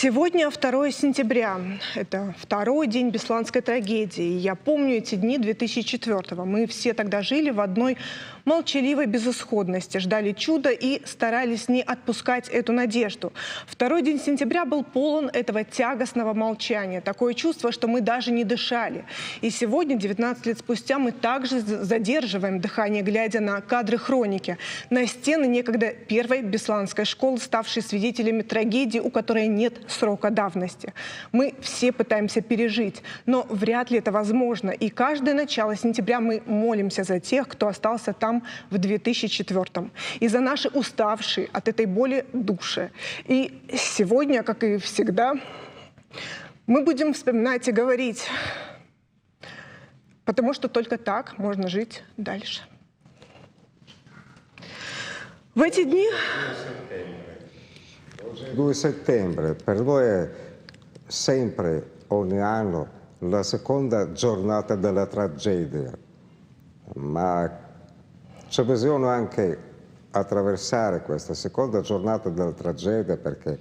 Сегодня 2 сентября. Это второй день Бесланской трагедии. Я помню эти дни 2004-го. Мы все тогда жили в одной молчаливой безысходности, ждали чуда и старались не отпускать эту надежду. Второй день сентября был полон этого тягостного молчания. Такое чувство, что мы даже не дышали. И сегодня, 19 лет спустя, мы также задерживаем дыхание, глядя на кадры хроники, на стены некогда первой Бесланской школы, ставшей свидетелями трагедии, у которой нет срока давности. Мы все пытаемся пережить, но вряд ли это возможно. И каждое начало сентября мы молимся за тех, кто остался там в 2004-м. И за наши уставшие от этой боли души. И сегодня, как и всегда, мы будем вспоминать и говорить, потому что только так можно жить дальше. В эти дни... 2 settembre, per noi è sempre, ogni anno, la seconda giornata della tragedia, ma c'è bisogno anche attraversare questa seconda giornata della tragedia perché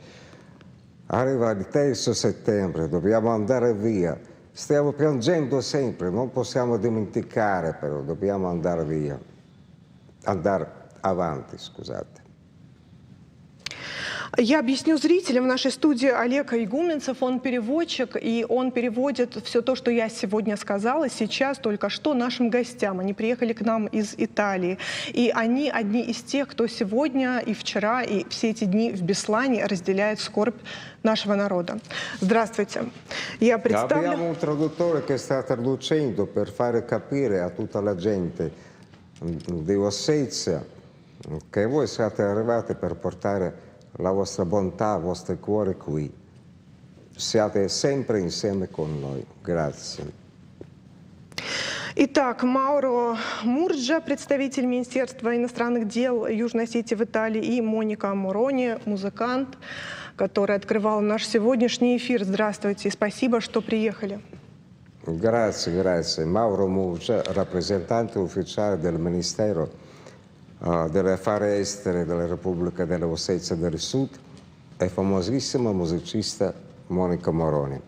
arriva il 3 settembre, dobbiamo andare via, stiamo piangendo sempre, non possiamo dimenticare però, dobbiamo andare via, andare avanti, scusate. Я объясню зрителям. В нашей студии Олег Игуменцев, он переводчик, и он переводит все то, что я сегодня сказала, сейчас только что нашим гостям. Они приехали к нам из Италии, и они одни из тех, кто сегодня и вчера, и все эти дни в Беслане разделяет скорбь нашего народа. Здравствуйте. Я представлю... Abbiamo un traduttore che sta traducendo per fare capire a tutta la gente di Ossetia che voi siete arrivati per portare la vostra bontà, il vostro cuore qui. Siate sempre insieme con noi. Grazie. Итак, Мауро Мурджа, представитель Министерства иностранных дел Южной Осетии в Италии, и Моника Морони, музыкант, которая открывала наш сегодняшний эфир. Здравствуйте и спасибо, что приехали. Grazie, grazie. Mauro Murgia, rappresentante ufficiale del Ministero degli Affari Esteri della Repubblica dell'Ossetia del Sud e famosissima musicista Monica Moroni.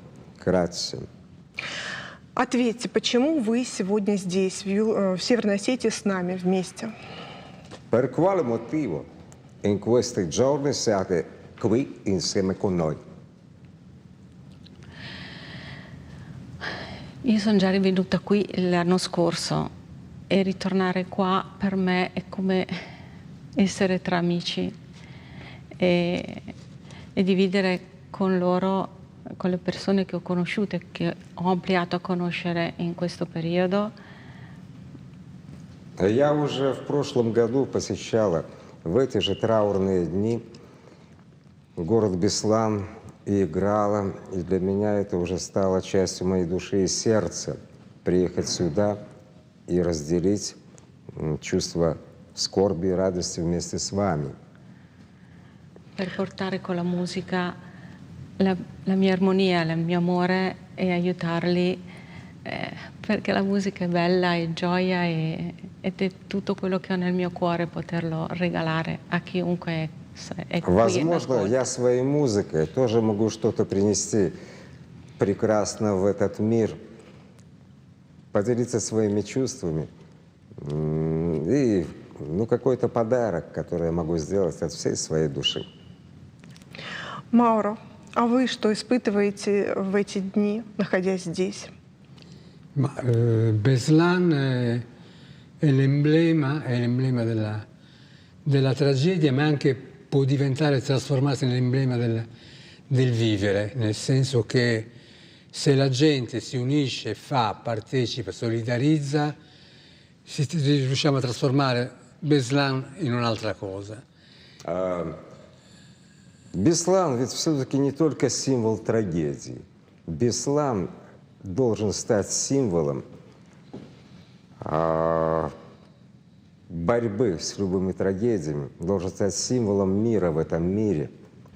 Grazie. Ответьте, почему вы сегодня здесь, в Северной Осетии, с нами вместе? Per quale motivo in questi giorni siete qui insieme con noi? Io sono già rivenuta qui l'anno scorso e ritornare qua per me è come essere tra amici e dividere con loro, con le persone che ho conosciuto e che ho ampliato a conoscere in questo periodo. Я уже в прошлом году посещала в эти же траурные дни город Беслан и играла, и для меня это уже стало частью моей души и сердца приехать сюда и разделить чувство скорби и радости вместе с вами. Per portare con la musica la mia armonia, il mio amore e aiutarli perché la musica è bella, è gioia ed è tutto quello che ho nel mio cuore poterlo regalare a chiunque è qui. Возможно, я своей музыкой тоже могу что-то принести прекрасно в этот мир, поделиться своими чувствами и какой-то подарок, который я могу сделать от всей своей души. Мауро, а вы что испытываете в эти дни, находясь здесь? Beslan è l'emblema della tragedia, ma anche può diventare, trasformarsi nell'emblema del vivere, nel senso che se la gente si unisce, partecipa, solidarizza, riusciamo a trasformare Beslan in un'altra cosa. Беслан ведь все-таки не только символ трагедии. Беслан должен стать символом борьбы с любыми трагедиями, должен стать символом мира в этом mire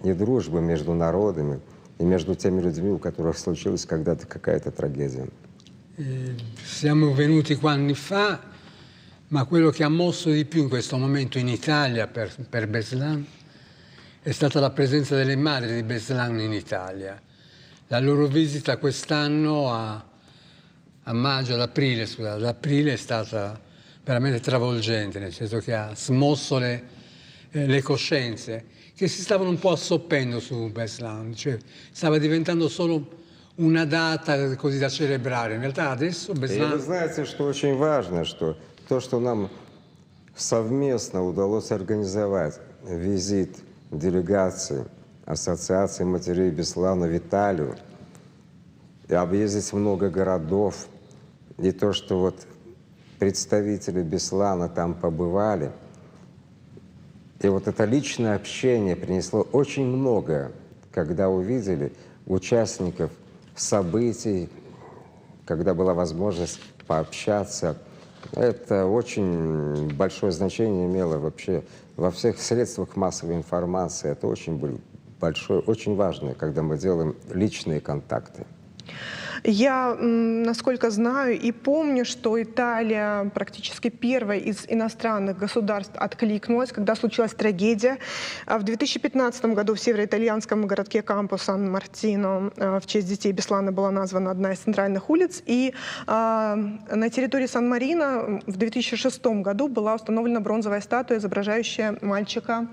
и дружбы между народами и между теми людьми, у которых случилась когда-то какая-то трагедия. Siamo venuti qua anni fa, ma quello che ha mosso di più in questo momento in Italia per Beslan è stata la presenza delle madri di Beslan in Italia. La loro visita quest'anno a maggio, ad aprile è stata veramente travolgente, nel senso che ha smosso le coscienze che si stavano un po' assoppendo su Beslan, cioè stava diventando solo una data così da celebrare. In realtà adesso И вы Beslan... знаете, что очень важно, что то, что нам совместно удалось организовать визит делегации Ассоциации матерей Беслана в Италию, и объездить много городов, и то, что вот представители Беслана там побывали, и вот это личное общение принесло очень многое, когда увидели участников событий, когда была возможность пообщаться. Это очень большое значение имело вообще во всех средствах массовой информации. Это очень большое, очень важно, когда мы делаем личные контакты. Я, насколько знаю и помню, что Италия практически первая из иностранных государств откликнулась, когда случилась трагедия. В 2015 году в североитальянском городке Кампо Сан-Мартино в честь детей Беслана была названа одна из центральных улиц. И на территории Сан-Марино в 2006 году была установлена бронзовая статуя, изображающая мальчика.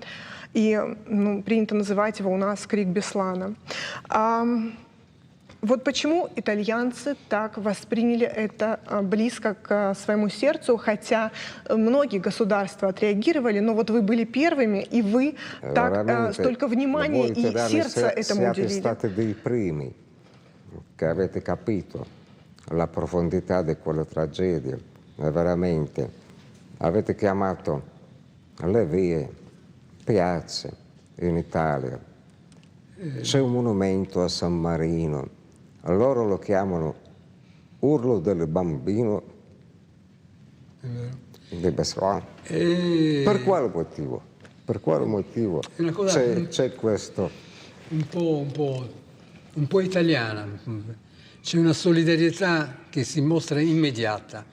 И принято называть его у нас «Крик Беслана». Вот почему итальянцы так восприняли это близко к своему сердцу, хотя многие государства отреагировали, но вот вы были первыми, и вы так столько внимания и сердца этому уделили. Siete stati dei primi che avete capito la profondità di quella tragedia, veramente. Avete chiamato le vie, piazze in Italia. C'è un monumento a San Marino. Loro lo chiamano Urlo del bambino di Beslan. Per quale motivo? Per quale motivo c'è questo? Un po' italiana. C'è una solidarietà che si mostra immediata.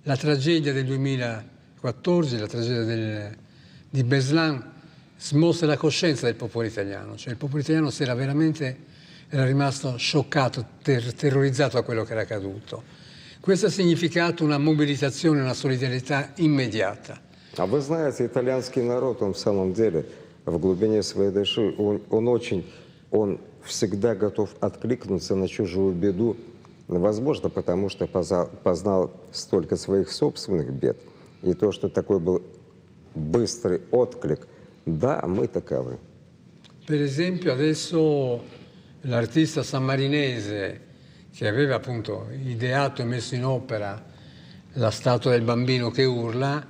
La tragedia del 2014, la tragedia di Beslan, smostra la coscienza del popolo italiano. Cioè il popolo italiano era rimasto scioccato, terrorizzato da quello che era accaduto. Questo ha significato una mobilitazione, una solidarietà immediata. А вы знаете, итальянский народ, он в самом деле в глубине своей души, он всегда готов откликнуться на чужую беду, возможно, потому что познал столько своих собственных бед. И то, что такой был быстрый отклик, да, мы таковы. Per esempio adesso l'artista sammarinese che aveva appunto ideato e messo in opera la statua del bambino che urla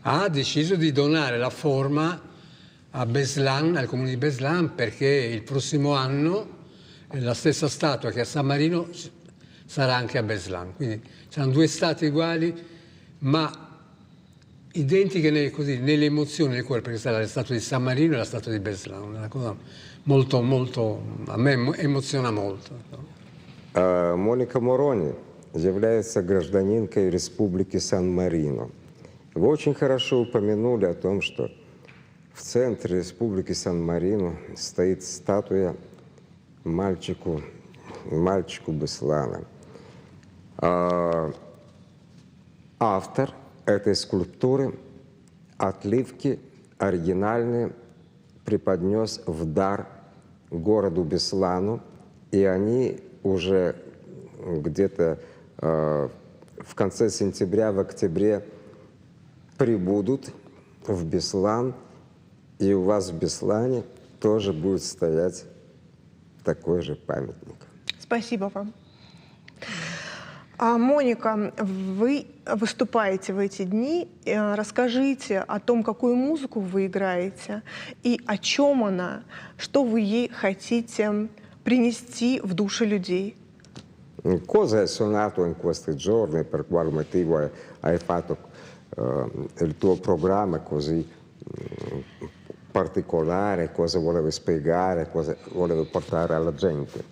ha deciso di donare la forma a Beslan, al comune di Beslan, perché il prossimo anno la stessa statua che a San Marino sarà anche a Beslan. Quindi saranno due statue uguali ma identiche nelle emozioni del cuore, perché sarà la statua di San Marino e la statua di Beslan. Una cosa molto, molto, a me эмоциона molto. Моника Морони является гражданинкой Республики Сан-Марино. Вы очень хорошо упомянули о том, что в центре Республики Сан-Марино стоит статуя мальчику Беслана. Автор этой скульптуры отливки оригинальные преподнес в дар городу Беслану, и они уже где-то в конце сентября, в октябре прибудут в Беслан, и у вас в Беслане тоже будет стоять такой же памятник. Спасибо вам. Моника, вы выступаете в эти дни. Расскажите о том, какую музыку вы играете и о чем она, что вы ей хотите принести в души людей. Cosa hai suonato in questi giorni? Per quale motivo hai fatto il tuo programma così particolare? Cosa volevi spiegare? Cosa volevi portare alla gente?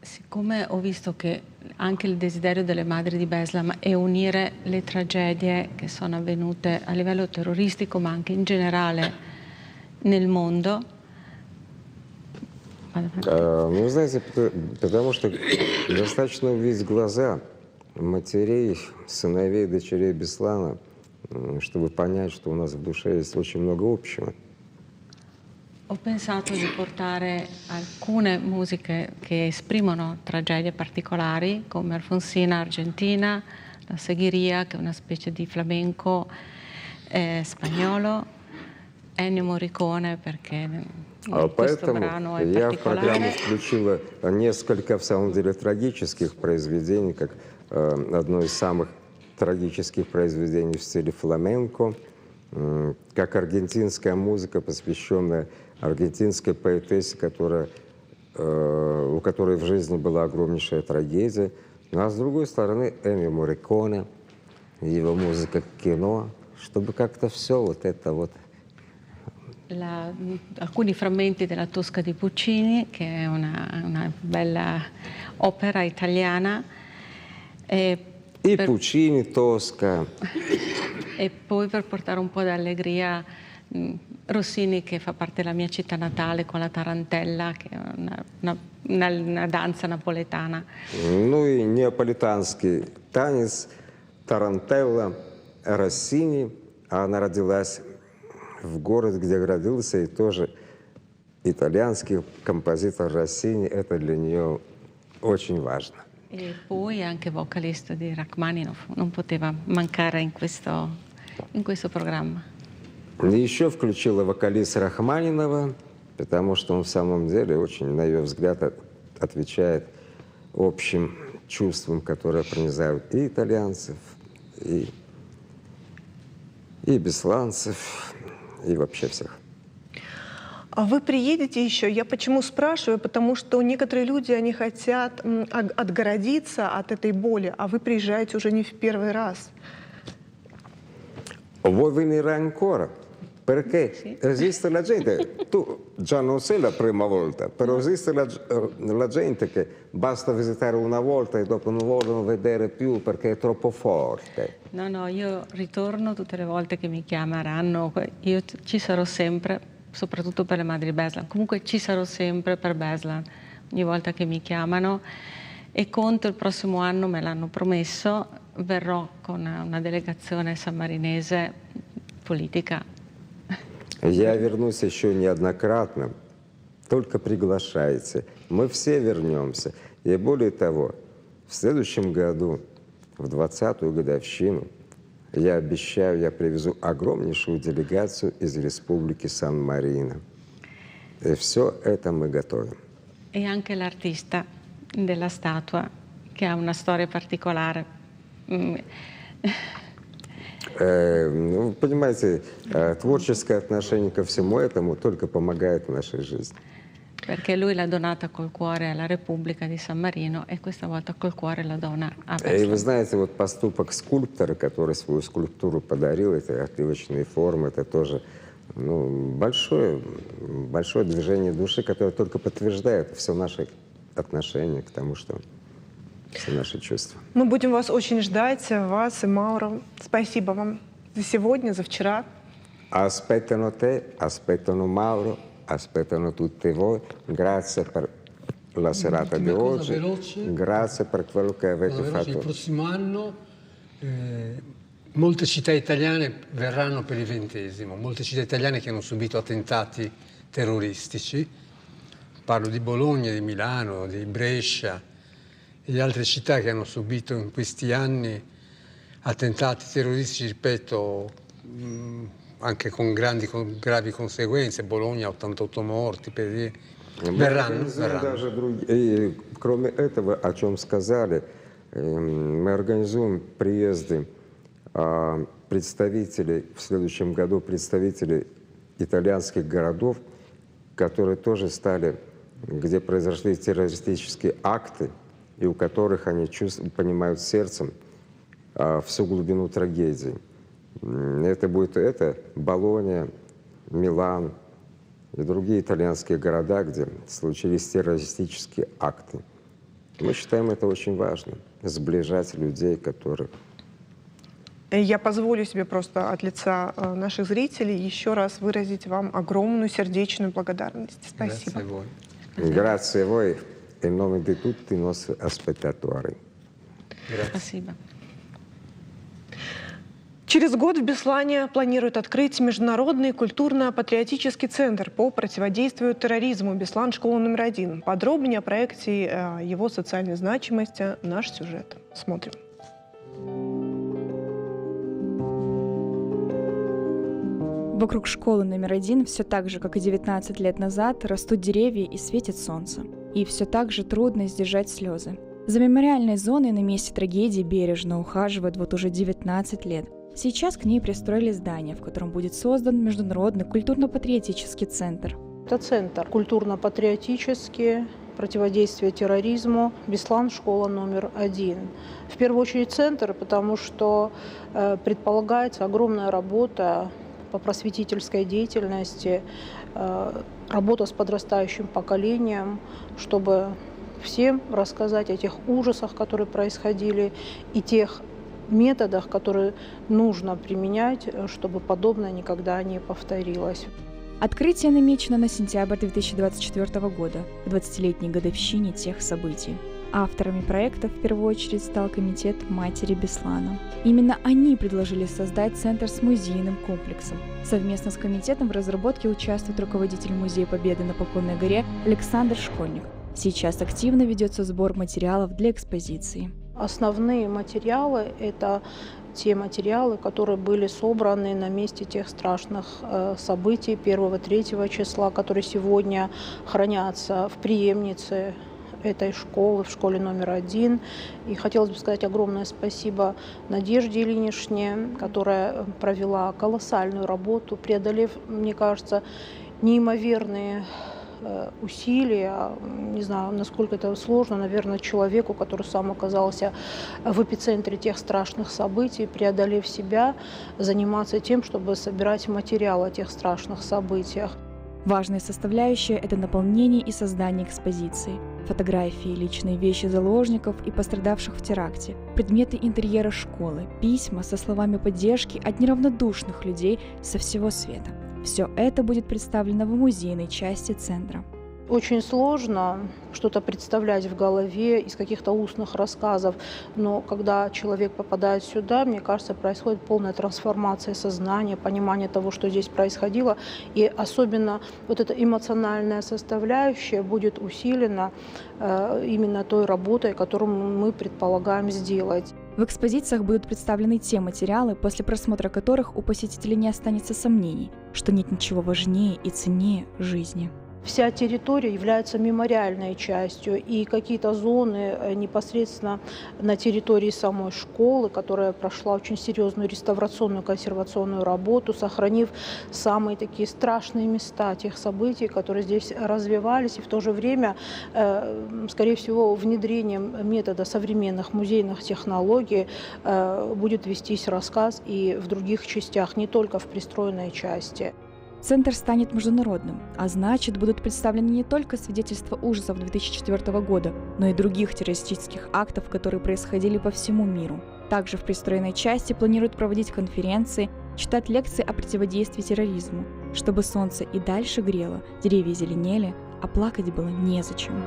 Siccome ho visto che anche il desiderio delle madri di Beslan è unire le tragedie che sono avvenute a livello terroristico, ma anche in generale nel mondo. Ну, вы знаете, потому что достаточно увидеть глаза матерей, сыновей, дочерей Беслана, чтобы понять, что у нас в душе есть очень много общего. Ho pensato di portare alcune musiche che esprimono tragedie particolari, come Alfonsina argentina, la Seguiria, che è una specie di flamenco spagnolo, Ennio Morricone, perché in questo brano è я в программу particolare. включила несколько, в самом деле, трагических произведений, как одно из самых трагических произведений в стиле фламенко, как аргентинская музыка, посвященная аргентинской поэтессе, у которой в жизни была огромнейшая трагедия. Ну, а с другой стороны, Эннио Морриконе, его музыка к кино, чтобы как-то все вот это вот... Alcuni frammenti della Tosca di Puccini, che è una bella opera italiana. И Пучини, Тоска. E poi per portare un po' d'allegria Rossini, che fa parte della mia città natale, con la tarantella, che è una danza napoletana. Ну и неаполитанский танец, тарантелла, Россини. Она родилась в городе, где родился, и тоже итальянский композитор Россини. Это для нее очень важно. E poi anche vocalista di Rachmaninoff, non poteva mancare in questo programma. И еще включила вокалист Рахманинова, потому что он в самом деле очень, на ее взгляд, отвечает общим чувствам, которые пронизают и итальянцев, и бесланцев, и вообще всех. А вы приедете еще? Я почему спрашиваю? Потому что некоторые люди, они хотят отгородиться от этой боли, а вы приезжаете уже не в первый раз. Voi venire ancora? Perché esiste la gente, tu già non sei la prima volta, però esiste la gente che basta visitare una volta e dopo non vogliono vedere più perché è troppo forte. No, io ritorno tutte le volte che mi chiameranno, io ci sarò sempre, soprattutto per le madri Beslan. Comunque ci sarò sempre per Beslan, ogni volta che mi chiamano. E conto il prossimo anno, me l'hanno promesso, verrò con una delegazione sammarinese politica. Я вернусь еще неоднократно, только приглашайте. Мы все вернемся. И более того, в следующем году, в 20-ю годовщину, я обещаю, я привезу огромнейшую делегацию из Республики Сан-Марино. И все это мы готовим. E anche l'artista della statua, che ha una storia particolare. Ну, понимаете, творческое отношение ко всему этому только помогает в нашей жизни. Perché lui l'ha donata col cuore alla Repubblica di San Marino e questa volta col cuore la dona a И вы Beslan. знаете, вот поступок скульптора, который свою скульптуру подарил, этой отливочной формы, это тоже большое движение души, которое только подтверждает все наши отношения к тому, что все наши чувства. Мы будем вас очень ждать, вас и Мауро. Спасибо вам за сегодня, за вчера. Aspettano te, aspettano Mauro, aspettano tutti voi. Grazie per la serata di Un'ultima cosa oggi. veloce. Grazie per quello che avete Il fatto. prossimo anno molte città italiane verranno per il 20°, molte città italiane che hanno subito attentati terroristici, parlo di Bologna, di Milano, di Brescia e di altre città che hanno subito in questi anni attentati terroristici, ripeto, anche con gravi conseguenze. Bologna 88 morti, per dire. Verranno. Даже и кроме этого, о чем сказали, мы организуем приезды представителей, в следующем году представителей итальянских городов, которые тоже стали, где произошли террористические акты, и у которых они понимают сердцем всю глубину трагедии. Это будет Болонья, Милан и другие итальянские города, где случились террористические акты. Мы считаем это очень важно, сближать людей, которые Я позволю себе просто от лица наших зрителей еще раз выразить вам огромную сердечную благодарность. Спасибо. Grazie a voi. Grazie a voi in nome di tutti i nostri spettatori. Спасибо. Через год в Беслане планируют открыть Международный культурно-патриотический центр по противодействию терроризму «Беслан. Школа номер 1». Подробнее о проекте и его социальной значимости наш сюжет. Смотрим. Вокруг школы номер 1 все так же, как и 19 лет назад, растут деревья и светит солнце. И все так же трудно сдержать слезы. За мемориальной зоной на месте трагедии бережно ухаживают вот уже 19 лет. Сейчас к ней пристроили здание, в котором будет создан Международный культурно-патриотический центр. Это центр культурно-патриотический, противодействие терроризму, Беслан, школа номер 1. В первую очередь центр, потому что предполагается огромная работа по просветительской деятельности, работа с подрастающим поколением, чтобы всем рассказать о тех ужасах, которые происходили, и тех методах, которые нужно применять, чтобы подобное никогда не повторилось. Открытие намечено на сентябрь 2024 года, к 20-летней годовщине тех событий. Авторами проекта в первую очередь стал комитет «Матери Беслана». Именно они предложили создать центр с музейным комплексом. Совместно с комитетом в разработке участвует руководитель Музея Победы на Поклонной горе Александр Школьник. Сейчас активно ведется сбор материалов для экспозиции. Основные материалы – это те материалы, которые были собраны на месте тех страшных событий 1-3 числа, которые сегодня хранятся в преемнице этой школы, в школе номер 1. И хотелось бы сказать огромное спасибо Надежде Ильиничне, которая провела колоссальную работу, преодолев, мне кажется, неимоверные усилия. Не знаю, насколько это сложно, наверное, человеку, который сам оказался в эпицентре тех страшных событий, преодолев себя, заниматься тем, чтобы собирать материал о тех страшных событиях. Важная составляющая – это наполнение и создание экспозиции. Фотографии, личные вещи заложников и пострадавших в теракте, предметы интерьера школы, письма со словами поддержки от неравнодушных людей со всего света. Все это будет представлено в музейной части центра. Очень сложно что-то представлять в голове из каких-то устных рассказов, но когда человек попадает сюда, мне кажется, происходит полная трансформация сознания, понимание того, что здесь происходило, и особенно вот эта эмоциональная составляющая будет усилена именно той работой, которую мы предполагаем сделать. В экспозициях будут представлены те материалы, после просмотра которых у посетителей не останется сомнений, что нет ничего важнее и ценнее жизни. Вся территория является мемориальной частью, и какие-то зоны непосредственно на территории самой школы, которая прошла очень серьезную реставрационную консервационную работу, сохранив самые такие страшные места тех событий, которые здесь развивались, и в то же время, скорее всего, внедрением метода современных музейных технологий будет вестись рассказ и в других частях, не только в пристроенной части. Центр станет международным, а значит, будут представлены не только свидетельства ужасов 2004 года, но и других террористических актов, которые происходили по всему миру. Также в пристроенной части планируют проводить конференции, читать лекции о противодействии терроризму, чтобы солнце и дальше грело, деревья зеленели, а плакать было незачем.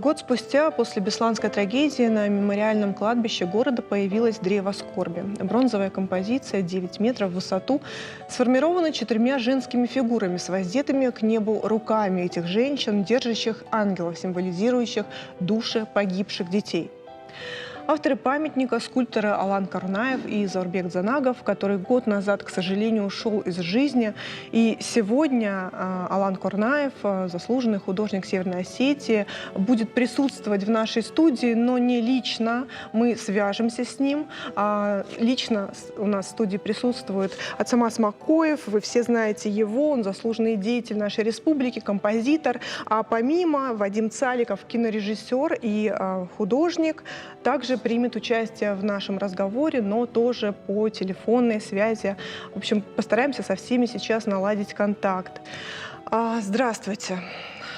Год спустя, после бесланской трагедии, на мемориальном кладбище города появилось древо скорби. Бронзовая композиция 9 метров в высоту сформирована 4 женскими фигурами с воздетыми к небу руками этих женщин, держащих ангелов, символизирующих души погибших детей. Авторы памятника – скульпторы Алан Корнаев и Заурбек Дзанагов, который год назад, к сожалению, ушел из жизни. И сегодня Алан Корнаев, заслуженный художник Северной Осетии, будет присутствовать в нашей студии, но не лично. Мы свяжемся с ним. Лично у нас в студии присутствует Ацамас Макоев. Вы все знаете его. Он заслуженный деятель нашей республики, композитор. А помимо Вадим Цаликов, кинорежиссер и художник, также также примет участие в нашем разговоре, но тоже по телефонной связи. В общем, постараемся со всеми сейчас наладить контакт. Здравствуйте.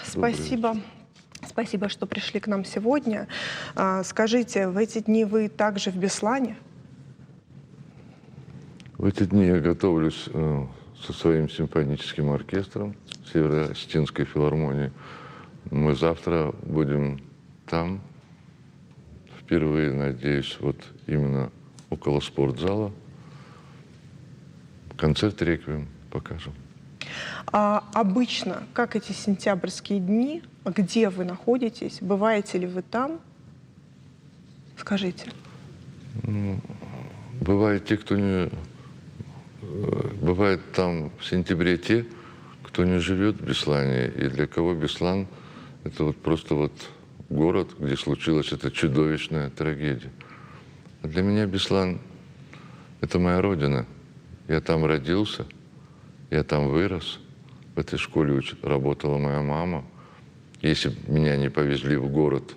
Спасибо. Спасибо, что пришли к нам сегодня. Скажите, в эти дни вы также в Беслане? В эти дни я готовлюсь со своим симфоническим оркестром Северо-Осетинской филармонии. Мы завтра будем там. Впервые, надеюсь, вот именно около спортзала. Концерт «Реквием» покажем. Обычно, как эти сентябрьские дни, где вы находитесь? Бываете ли вы там? Скажите. Бывают те, кто не... Бывает там в сентябре те, кто не живет в Беслане, и для кого Беслан — это вот просто вот город, где случилась эта чудовищная трагедия. А для меня Беслан — это моя родина. Я там родился, я там вырос. В этой школе работала моя мама. Если бы меня не повезли в город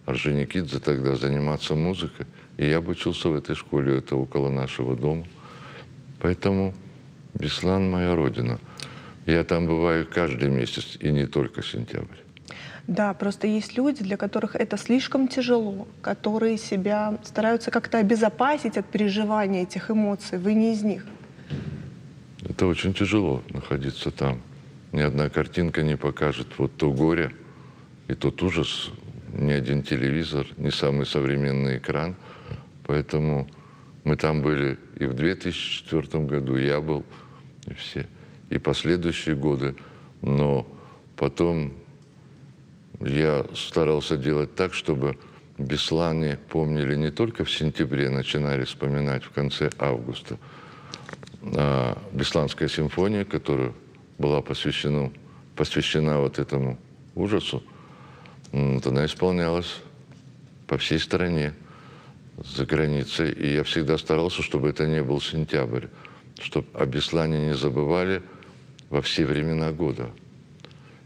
Орджоникидзе тогда заниматься музыкой, и я бы учился в этой школе, это около нашего дома. Поэтому Беслан — моя родина. Я там бываю каждый месяц, и не только сентябрь. Да, просто есть люди, для которых это слишком тяжело, которые себя стараются как-то обезопасить от переживания этих эмоций. Вы не из них. Это очень тяжело находиться там. Ни одна картинка не покажет вот то горе и тот ужас, ни один телевизор, ни самый современный экран. Поэтому мы там были и в 2004 году, я был, и все, и последующие годы. Но потом я старался делать так, чтобы Беслане помнили не только в сентябре, начинали вспоминать в конце августа. Бесланская симфония, которая была посвящена вот этому ужасу, она исполнялась по всей стране, за границей. И я всегда старался, чтобы это не был сентябрь, чтобы о Беслане не забывали во все времена года.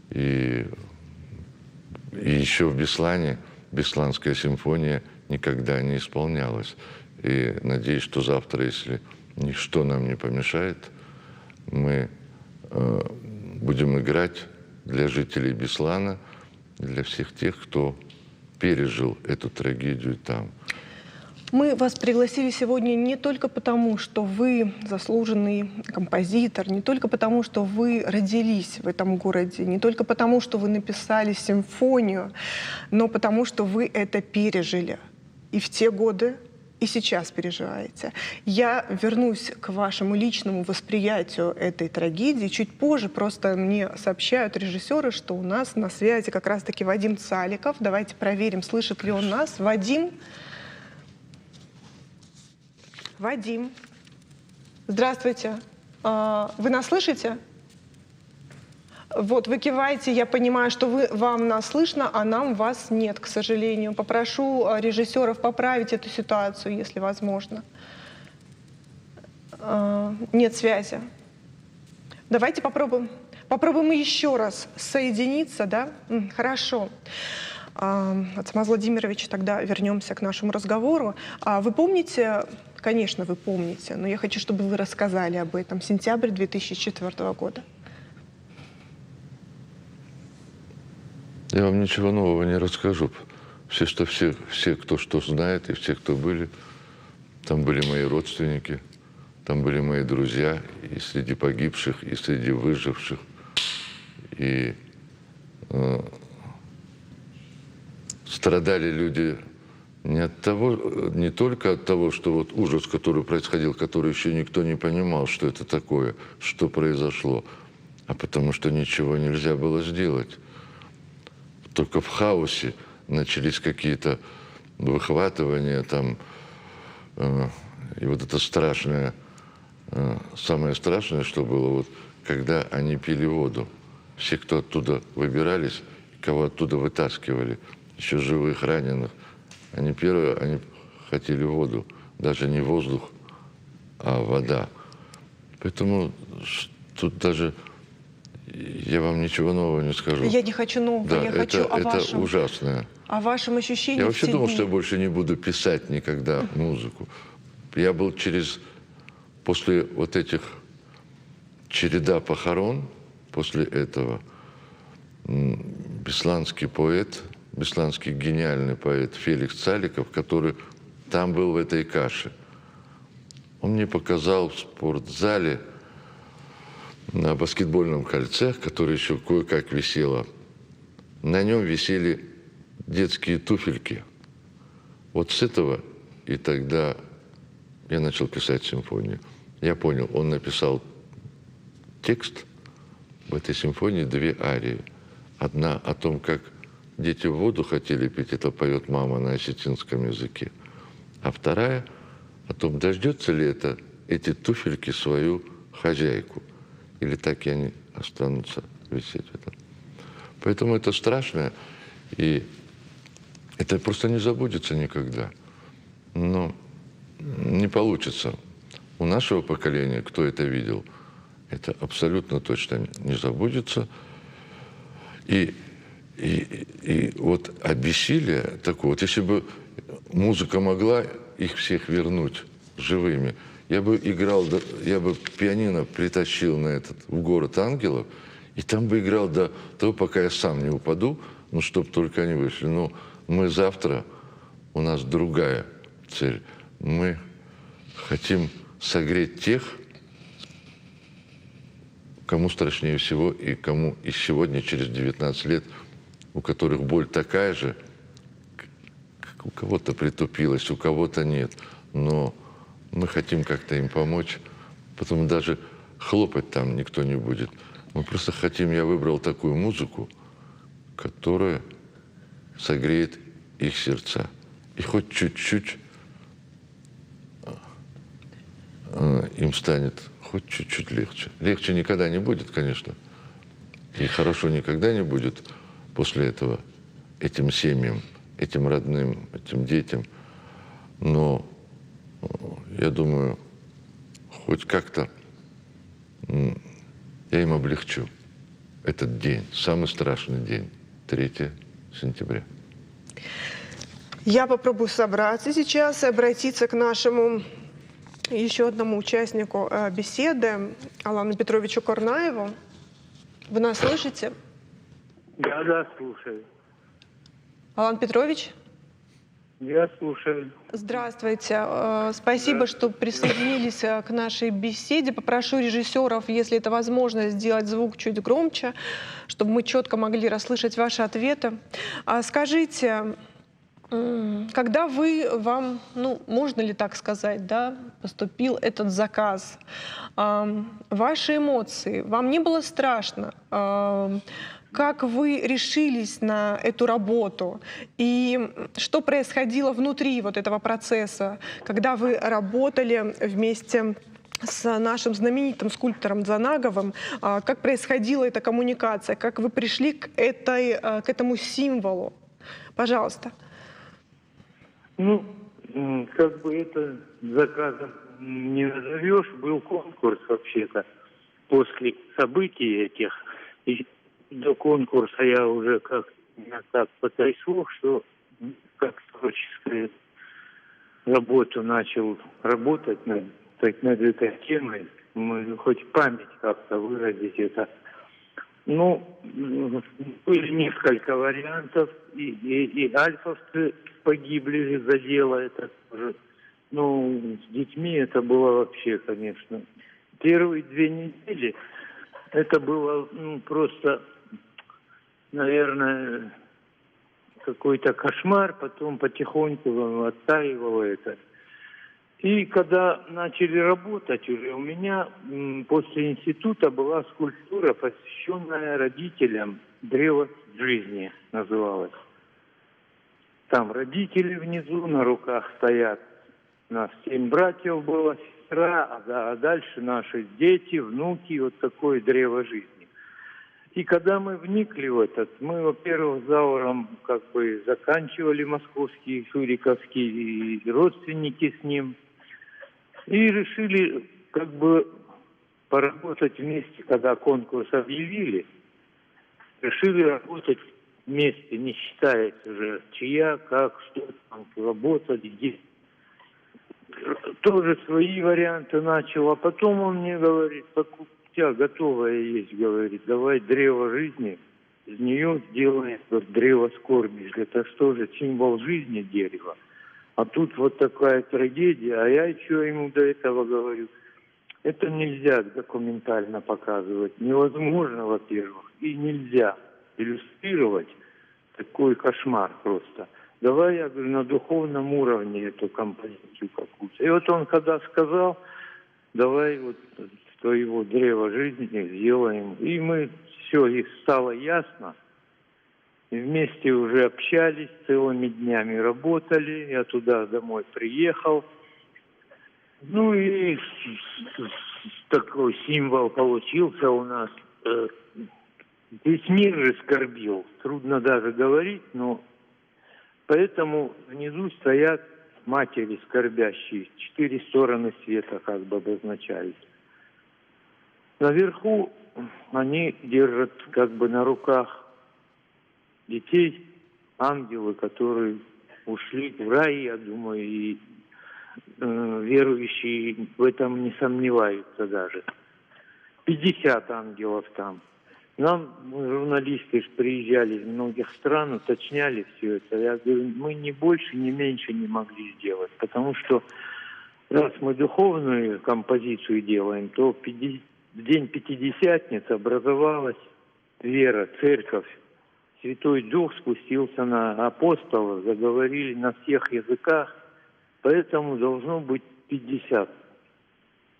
И еще в Беслане Бесланская симфония никогда не исполнялась. И надеюсь, что завтра, если ничто нам не помешает, мы будем играть для жителей Беслана, для всех тех, кто пережил эту трагедию там. Мы вас пригласили сегодня не только потому, что вы заслуженный композитор, не только потому, что вы родились в этом городе, не только потому, что вы написали симфонию, но потому, что вы это пережили. И в те годы, и сейчас переживаете. Я вернусь к вашему личному восприятию этой трагедии чуть позже. Просто мне сообщают режиссеры, что у нас на связи как раз-таки Вадим Цаликов. Давайте проверим, слышит ли он нас. Вадим? Вадим, здравствуйте. Вы нас слышите? Вот, вы киваете, я понимаю, что вам нас слышно, а нам вас нет, к сожалению. Попрошу режиссеров поправить эту ситуацию, если возможно. Нет связи. Давайте попробуем. Попробуем еще раз соединиться, да? Хорошо. Атамаз Владимирович, тогда вернемся к нашему разговору. Вы помните, конечно, вы помните, но я хочу, чтобы вы рассказали об этом. Сентябрь 2004 года. Я вам ничего нового не расскажу. Все, кто что знает, и все, кто были, там были мои родственники, там были мои друзья, и среди погибших, и среди выживших. И страдали люди не только от того, что вот ужас, который происходил, который еще никто не понимал, что это такое, что произошло, а потому что ничего нельзя было сделать. Только в хаосе начались какие-то выхватывания там, и вот это страшное, самое страшное, что было, вот, когда они пили воду. Все, кто оттуда выбирались, кого оттуда вытаскивали, еще живых, раненых, они хотели воду, даже не воздух, а вода. Поэтому тут даже я вам ничего нового не скажу. Я не хочу нового, Да, я хочу о это вашем, ужасное. о вашем ощущении Я в вообще те думал, дни. что я больше не буду писать никогда музыку. Я был после вот этих череда похорон, после этого бесланский поэт, бесланский гениальный поэт Феликс Цаликов, который там был в этой каше. Он мне показал в спортзале на баскетбольном кольце, которое еще кое-как висело. На нем висели детские туфельки. Вот с этого и тогда я начал писать симфонию. Я понял, он написал текст, в этой симфонии 2 арии. Одна о том, как дети в воду хотели пить, это поет мама на осетинском языке. А вторая о том, дождется ли эти туфельки свою хозяйку. Или так и они останутся висеть в этом. Поэтому это страшно, и это просто не забудется никогда. Но не получится. У нашего поколения, кто это видел, это абсолютно точно не забудется. И вот обессилие такое, вот если бы музыка могла их всех вернуть живыми, я бы пианино притащил в город ангелов, и там бы играл до того, пока я сам не упаду, ну, чтобы только они вышли. Но мы завтра, у нас другая цель. Мы хотим согреть тех, кому страшнее всего, и кому и сегодня, через 19 лет, у которых боль такая же, как у кого-то притупилась, у кого-то нет. Но мы хотим как-то им помочь, потом даже хлопать там никто не будет. Мы просто хотим, я выбрал такую музыку, которая согреет их сердца. И хоть чуть-чуть им станет хоть чуть-чуть легче. Легче никогда не будет, конечно. И хорошо никогда не будет после этого этим семьям, этим родным, этим детям. Но я думаю, хоть как-то я им облегчу этот день, самый страшный день, 3 сентября. Я попробую собраться сейчас и обратиться к нашему еще одному участнику беседы, Алану Петровичу Корнаеву. Вы нас слышите? Да, слушаю. Алан Петрович? Я слушаю. Здравствуйте. Спасибо, что присоединились к нашей беседе. Попрошу режиссеров, если это возможно, сделать звук чуть громче, чтобы мы четко могли расслышать ваши ответы. Скажите, когда вам, можно ли так сказать, да, поступил этот заказ, ваши эмоции, вам не было страшно? Как вы решились на эту работу? И что происходило внутри вот этого процесса, когда вы работали вместе с нашим знаменитым скульптором Дзанаговым? Как происходила эта коммуникация? Как вы пришли к этому символу? Пожалуйста. Как бы это заказом не назовешь, был конкурс вообще-то после событий этих. И до конкурса я уже меня так потрясло, что как творческую работу начал работать над этой темой, хоть память как-то выразить это. Были несколько вариантов, и альфовцы погибли за дело это тоже. С детьми это было вообще, конечно. Первые 2 недели это было просто, наверное, какой-то кошмар, потом потихоньку оттаивало это. И когда начали работать уже, у меня после института была скульптура, посвященная родителям, «Древо жизни» называлась. Там родители внизу на руках стоят. У нас 7 братьев было, сестра, а дальше наши дети, внуки, вот такое древо жизни. И когда мы вникли в этот, мы, во-первых, Зауром заканчивали московский, Шуриковский, и родственники с ним. И решили поработать вместе, когда конкурс объявили. Решили работать вместе, не считаясь уже, чья, как, что там, работать, где. Тоже свои варианты начал, а потом он мне говорит, у тебя готовое есть, говорит, давай древо жизни, из нее сделаем вот древо скорби. Это что же, символ жизни дерева. А тут вот такая трагедия, а я еще ему до этого говорю, это нельзя документально показывать, невозможно, во-первых, и нельзя иллюстрировать такой кошмар просто. Давай, я говорю, на духовном уровне эту композицию какую-то. И вот он когда сказал, давай вот твоего древа жизни сделаем. И мы, все, и стало ясно. И вместе уже общались, целыми днями работали. Я туда домой приехал. Ну и такой символ получился у нас. Весь мир же скорбил. Трудно даже говорить, но поэтому внизу стоят матери скорбящие. 4 стороны света как бы обозначают. Наверху они держат как бы на руках детей, ангелы, которые ушли в рай, я думаю, и верующие в этом не сомневаются даже. 50 ангелов там. Нам, журналисты, приезжали из многих стран, уточняли все это. Я говорю, мы ни больше, ни меньше не могли сделать. Потому что раз мы духовную композицию делаем, то в день Пятидесятницы образовалась вера, церковь. Святой Дух спустился на апостолов, заговорили на всех языках. Поэтому должно быть 50.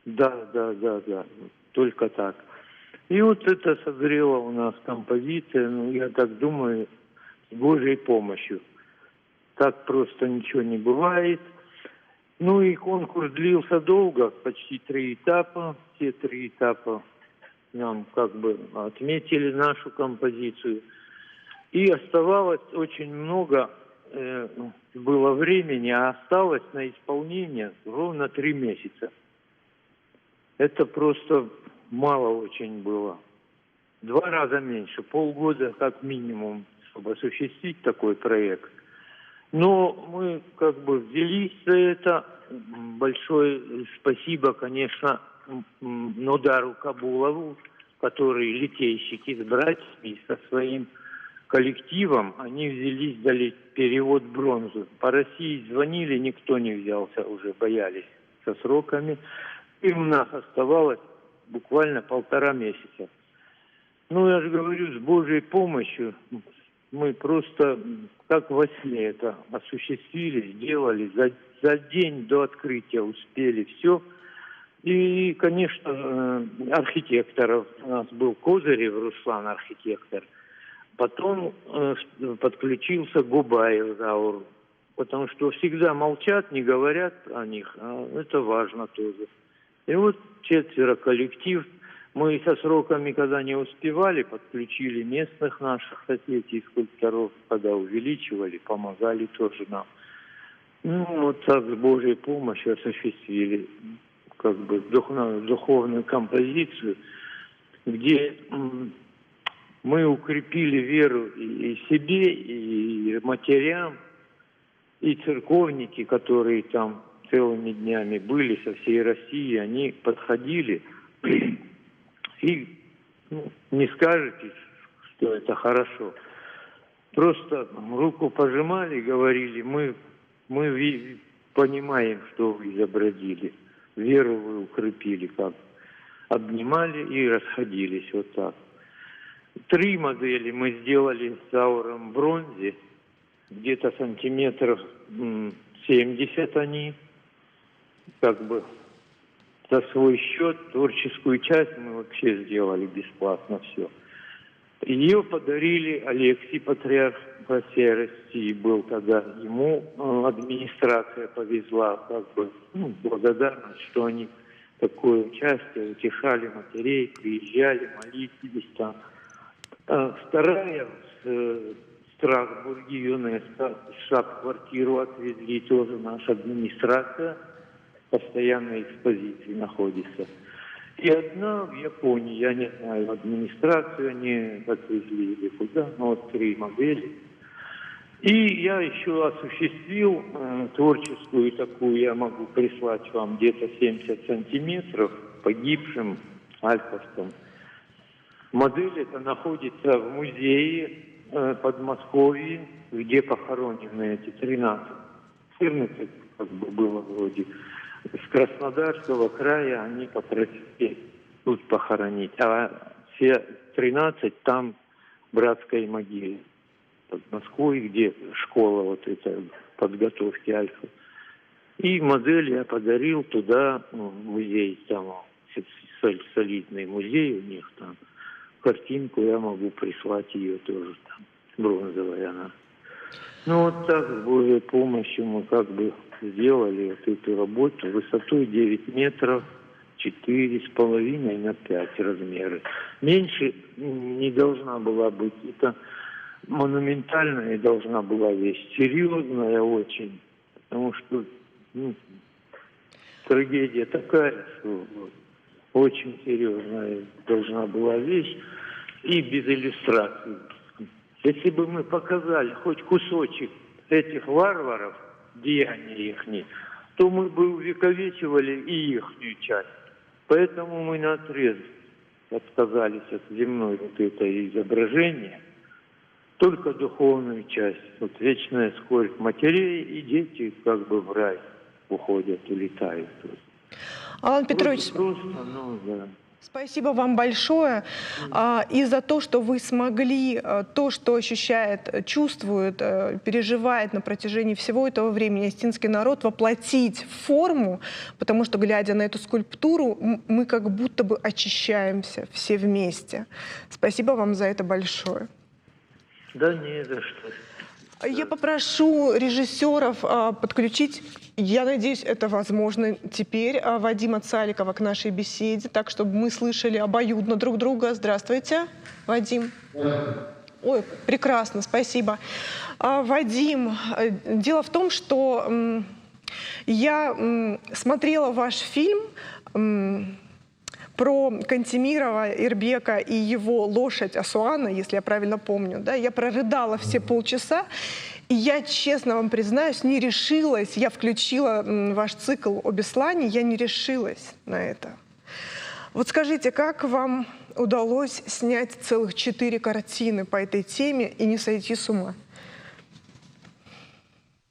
Да. Только так. И вот это созрела у нас композиция, ну, я так думаю, с Божьей помощью. Так просто ничего не бывает. Ну и конкурс длился долго, почти 3 этапа. Все 3 этапа нам как бы отметили нашу композицию. И оставалось очень много, было времени, а осталось на исполнение ровно 3 месяца. Это просто мало очень было. 2 раза меньше, полгода как минимум, чтобы осуществить такой проект. Но мы как бы взялись за это. Большое спасибо, конечно, Нодару Кабулову, который литейщики с братьями, со своим коллективом, они взялись за перевод бронзы. По России звонили, никто не взялся уже, боялись со сроками. И у нас оставалось буквально 1,5 месяца. Ну, я же говорю, с Божьей помощью мы просто как во сне это осуществили, сделали. За день до открытия успели все. И, конечно, архитекторов. У нас был Козырев Руслан, архитектор. Потом подключился Губаев Заур. Потому что всегда молчат, не говорят о них. А это важно тоже. И вот 4 коллектив. Мы со сроками, когда не успевали, подключили местных наших соседей, скульпторов, когда увеличивали, помогали тоже нам. Ну, вот так с Божьей помощью осуществили как бы духовную композицию, где мы укрепили веру и себе, и матерям, и церковники, которые там целыми днями были со всей России, они подходили и не скажете, что это хорошо. Просто руку пожимали, говорили, мы понимаем, что вы изобразили. Веру вы укрепили, как обнимали и расходились вот так. 3 модели мы сделали с Зауром в бронзе, где-то сантиметров 70 они, как бы за свой счет. Творческую часть мы вообще сделали бесплатно все. Ее подарили Алексий, патриарх всей России был тогда. Ему администрация повезла, как бы, благодарность, что они такое участие, утешали матерей, приезжали, молились там. Вторая в Страсбурге, ЮНЕСКО, штаб-квартиру отвезли тоже наша администрация, в постоянной экспозиции находится. И одна в Японии, я не знаю, в администрацию они отвезли или куда, но вот 3 модели. И я еще осуществил творческую такую, я могу прислать вам где-то 70 сантиметров погибшим альфовцам. Модель эта находится в музее Подмосковья, где похоронены эти 14 как бы было вроде. С Краснодарского края они попросили тут похоронить, а все 13 там в братской могиле. Под Москвой, где школа вот эта подготовки альфа. И модель я подарил туда, в музей, там солидный музей у них там. Картинку я могу прислать ее тоже там, бронзовая она. Ну вот так, с Божьей помощью мы как бы сделали вот эту работу высотой 9 метров, 4,5 на 5 размеры. Меньше не должна была быть. Это монументальная должна была вещь, серьезная очень, потому что трагедия такая, что очень серьезная должна была вещь и без иллюстраций. Если бы мы показали хоть кусочек этих варваров, деяний их, то мы бы увековечивали и ихнюю часть. Поэтому мы наотрез отказались от земной вот это изображения, только духовную часть. Вот вечная скорбь матерей, и дети как бы в рай уходят, улетают. Алан Петрович, Просто, ну, да. спасибо вам большое и за то, что вы смогли то, что ощущает, чувствует, переживает на протяжении всего этого времени осетинский народ, воплотить в форму, потому что, глядя на эту скульптуру, мы как будто бы очищаемся все вместе. Спасибо вам за это большое. Да не за что. Я попрошу режиссеров подключить, я надеюсь, это возможно теперь, Вадима Цаликова к нашей беседе, так, чтобы мы слышали обоюдно друг друга. Здравствуйте, Вадим. Ой, прекрасно, спасибо. Вадим, дело в том, что я смотрела ваш фильм про Кантемирова, Ирбека и его лошадь Асуана, если я правильно помню. Да? Я прорыдала все полчаса, и я, честно вам признаюсь, не решилась. Я включила ваш цикл о Беслане, я не решилась на это. Вот скажите, как вам удалось снять целых 4 картины по этой теме и не сойти с ума?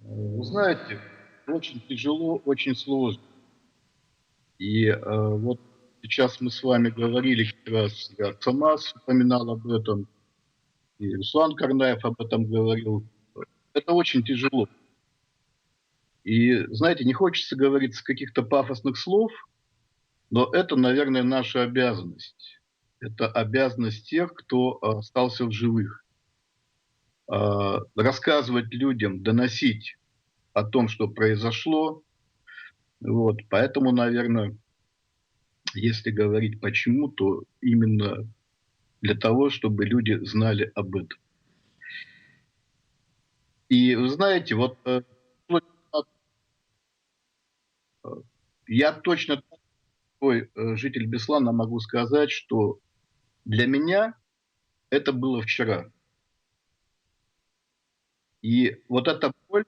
Вы знаете, очень тяжело, очень сложно. И вот сейчас мы с вами говорили, как раз Самас упоминал об этом, и Руслан Карнаев об этом говорил. Это очень тяжело. И, знаете, не хочется говорить каких-то пафосных слов, но это, наверное, наша обязанность. Это обязанность тех, кто остался в живых. Рассказывать людям, доносить о том, что произошло. Вот. Поэтому, наверное, если говорить почему, то именно для того, чтобы люди знали об этом. И вы знаете, вот я точно такой житель Беслана могу сказать, что для меня это было вчера. И вот эта боль,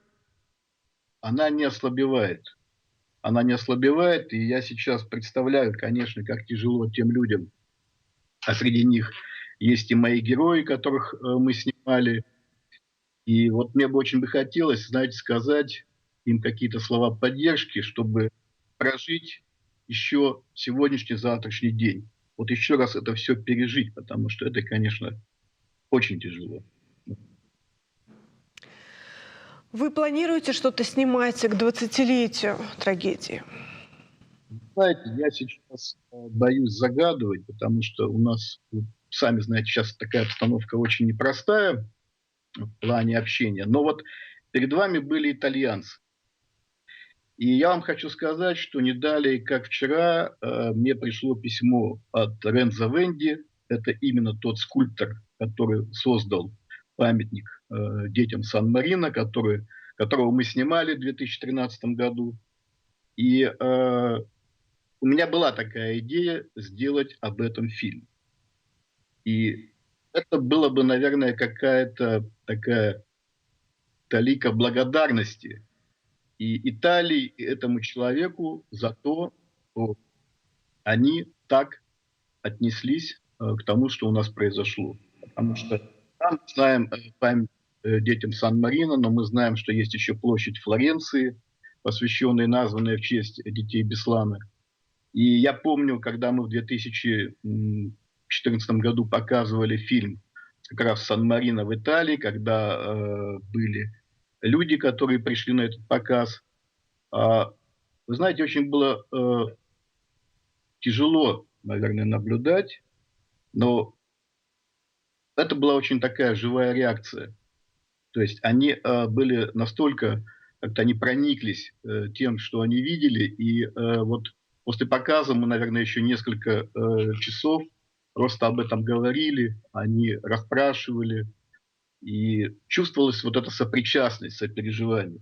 она не ослабевает. Она не ослабевает, и я сейчас представляю, конечно, как тяжело тем людям, а среди них есть и мои герои, которых мы снимали. И вот мне бы очень хотелось, знаете, сказать им какие-то слова поддержки, чтобы прожить еще сегодняшний, завтрашний день. Вот еще раз это все пережить, потому что это, конечно, очень тяжело. Вы планируете что-то снимать к 20-летию трагедии? Знаете, я сейчас боюсь загадывать, потому что у нас, сами знаете, сейчас такая обстановка очень непростая в плане общения. Но вот перед вами были итальянцы. И я вам хочу сказать, что не далее, как вчера, мне пришло письмо от Рензо Венди. Это именно тот скульптор, который создал памятник детям Сан-Марино, которого мы снимали в 2013 году. И у меня была такая идея сделать об этом фильм. И это было бы, наверное, какая-то такая талика благодарности и Италии, и этому человеку за то, что они так отнеслись к тому, что у нас произошло. Потому что мы знаем память детям Сан-Марино, но мы знаем, что есть еще площадь Флоренции, посвященная, названная в честь детей Беслана. И я помню, когда мы в 2014 году показывали фильм как раз Сан-Марино в Италии, когда были люди, которые пришли на этот показ. Вы знаете, очень было тяжело, наверное, наблюдать, но это была очень такая живая реакция. То есть они были настолько, как-то они прониклись тем, что они видели, и вот после показа мы, наверное, еще несколько часов просто об этом говорили, они расспрашивали, и чувствовалась вот эта сопричастность, сопереживание.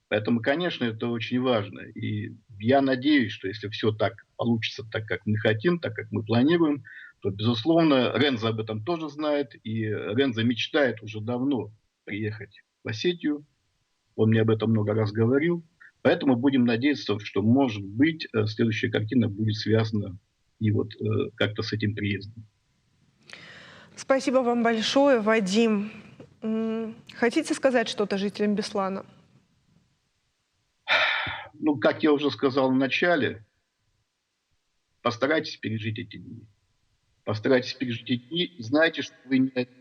Поэтому, конечно, это очень важно. И я надеюсь, что если все так получится, так как мы хотим, так как мы планируем, то, безусловно, Рензо об этом тоже знает, и Рензо мечтает уже давно приехать в Осетию. Он мне об этом много раз говорил. Поэтому будем надеяться, что, может быть, следующая картина будет связана и вот как-то с этим приездом. Спасибо вам большое, Вадим. Хотите сказать что-то жителям Беслана? Ну, как я уже сказал в начале, постарайтесь пережить эти дни. Постарайтесь пережить эти дни. Знайте, что вы не один.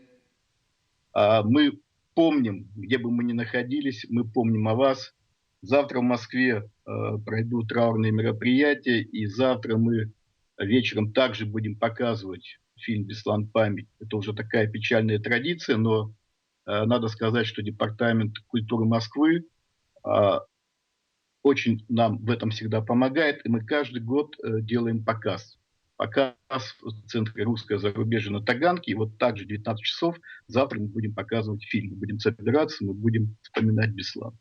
Мы помним, где бы мы ни находились, мы помним о вас. Завтра в Москве пройдут траурные мероприятия, и завтра мы вечером также будем показывать фильм «Беслан. Память». Это уже такая печальная традиция, но надо сказать, что Департамент культуры Москвы очень нам в этом всегда помогает, и мы каждый год делаем показ. Показ в Центре «Русское зарубежье» на Таганке, и вот также в 19 часов завтра мы будем показывать фильм, мы будем собираться, мы будем вспоминать Беслана.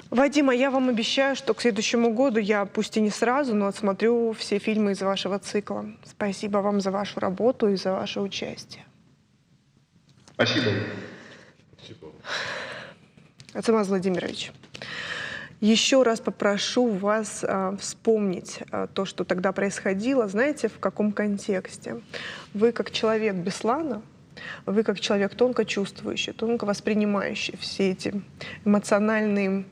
Вадим, а я вам обещаю, что к следующему году я, пусть и не сразу, но отсмотрю все фильмы из вашего цикла. Спасибо вам за вашу работу и за ваше участие. Спасибо. Ацамаз Владимирович, еще раз попрошу вас вспомнить то, что тогда происходило. Знаете, в каком контексте? Вы как человек Беслана, вы как человек тонко чувствующий, тонко воспринимающий все эти эмоциональные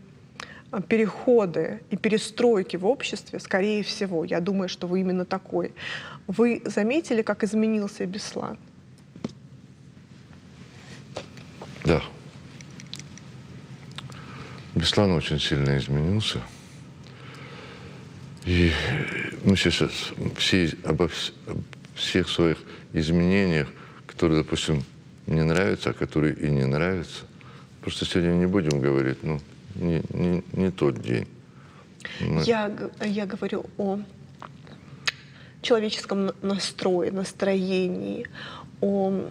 переходы и перестройки в обществе, скорее всего, я думаю, что вы именно такой. Вы заметили, как изменился Беслан? Да. Беслан очень сильно изменился. И мы сейчас обо всех своих изменениях, которые, допустим, мне нравятся, а которые и не нравятся, просто сегодня не будем говорить, ну, не тот день. Я говорю о человеческом настрое, настроении, о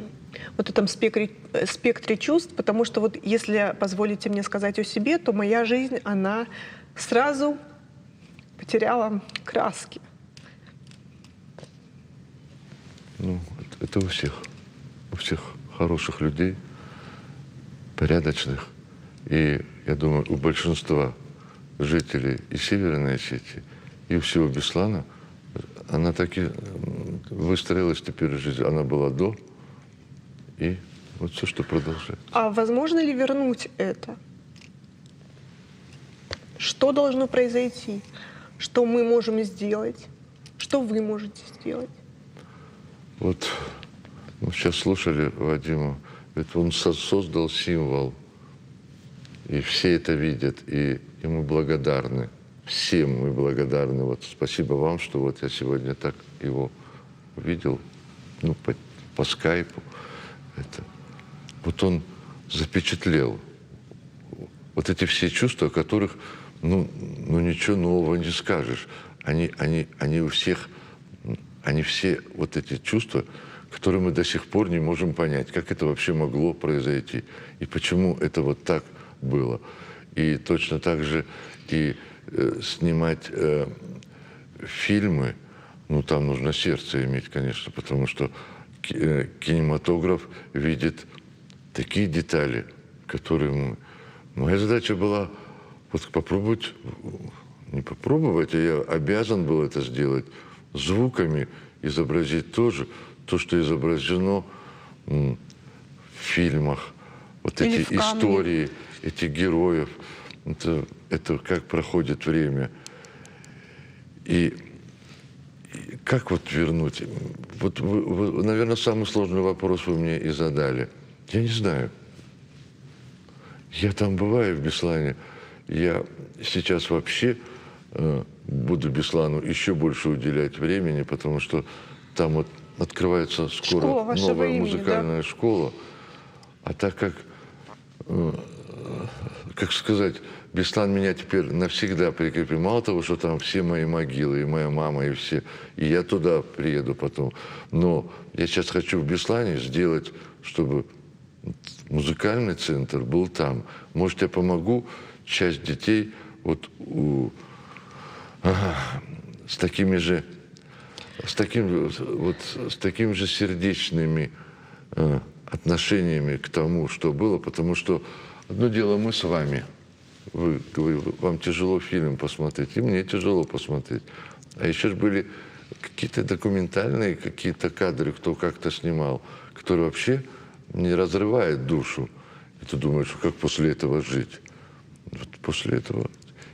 вот этом спектре чувств, потому что вот если позволите мне сказать о себе, то моя жизнь, она сразу потеряла краски. Ну, это у всех хороших людей, порядочных. И я думаю, у большинства жителей и Северной Осетии, и у всего Беслана, она таки выстроилась теперь жизнь. Она была до, и вот все, что продолжается. А возможно ли вернуть это? Что должно произойти? Что мы можем сделать? Что вы можете сделать? Вот мы сейчас слушали Вадима, это он создал символ, и все это видят, и ему благодарны. Всем мы благодарны. Вот спасибо вам, что вот я сегодня так его увидел, ну, по скайпу. Это. Вот он запечатлел вот эти все чувства, о которых, ну ничего нового не скажешь. Они у всех, они все вот эти чувства, которые мы до сих пор не можем понять, как это вообще могло произойти, и почему это вот так было. И точно так же и снимать фильмы, ну, там нужно сердце иметь, конечно, потому что кинематограф видит такие детали, которые мы... Моя задача была вот попробовать, не попробовать, а я обязан был это сделать, звуками изобразить тоже то, что изображено в фильмах. Вот Или эти истории, этих героев. Это как проходит время. И как вот вернуть? Вот вы, наверное, самый сложный вопрос вы мне и задали. Я не знаю. Я там бываю в Беслане. Я сейчас вообще буду Беслану еще больше уделять времени, потому что там вот открывается скоро новая музыкальная школа. А так как сказать, Беслан меня теперь навсегда прикрепил. Мало того, что там все мои могилы, и моя мама, и все. И я туда приеду потом. Но я сейчас хочу в Беслане сделать, чтобы музыкальный центр был там. Может, я помогу часть детей вот с такими же сердечными отношениями к тому, что было, потому что одно дело мы с вами. Вам тяжело фильм посмотреть, и мне тяжело посмотреть. А еще же были какие-то документальные какие-то кадры, кто как-то снимал, которые вообще не разрывают душу. И ты думаешь, как после этого жить? Вот после этого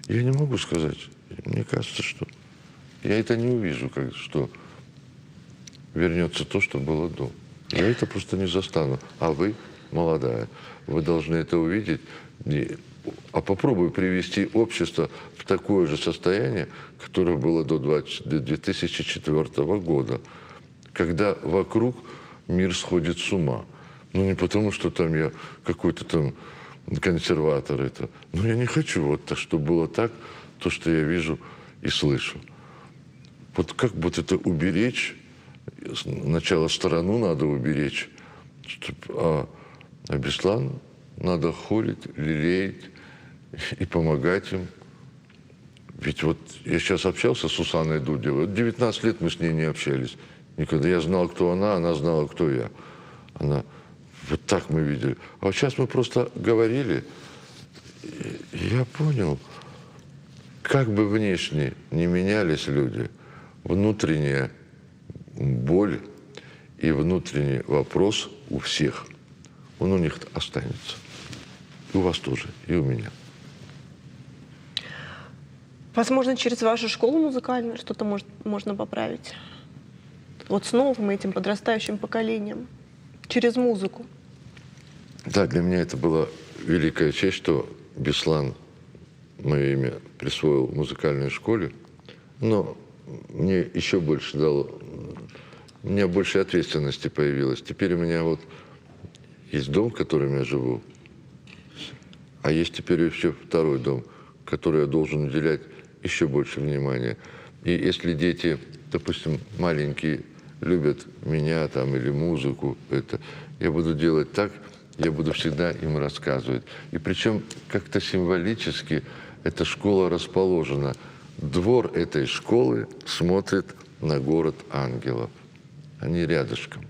я не могу сказать. Мне кажется, что я это не увижу, что вернется то, что было до. Я это просто не застану. А вы молодая. Вы должны это увидеть. А попробуй привести общество в такое же состояние, которое было до 2004 года, когда вокруг мир сходит с ума. Ну, не потому, что там я какой-то там консерватор. Но я не хочу вот так, чтобы было так, то, что я вижу и слышу. Вот как вот это уберечь? Сначала страну надо уберечь, а Беслан надо холить, лелеять и помогать им. Ведь вот я сейчас общался с Сусанной Дудевой. 19 лет мы с ней не общались. Никогда. Я знал, кто она знала, кто я. Она... Вот так мы видели. А вот сейчас мы просто говорили, и я понял, как бы внешне не менялись люди, внутренняя боль и внутренний вопрос у всех, он у них останется. И у вас тоже, и у меня. Возможно, через вашу школу музыкальную что-то можно поправить? Вот с новым этим подрастающим поколением. Через музыку. Да, для меня это была великая честь, что Беслан мое имя присвоил в музыкальной школе. Но мне еще больше дало, у меня больше ответственности появилось. Теперь у меня вот есть дом, в котором я живу, а есть теперь еще второй дом, который я должен уделять еще больше внимания. И если дети, допустим, маленькие, любят меня там или музыку, я буду делать так, я буду всегда им рассказывать. И причем как-то символически эта школа расположена. Двор этой школы смотрит на город ангелов. Они рядышком.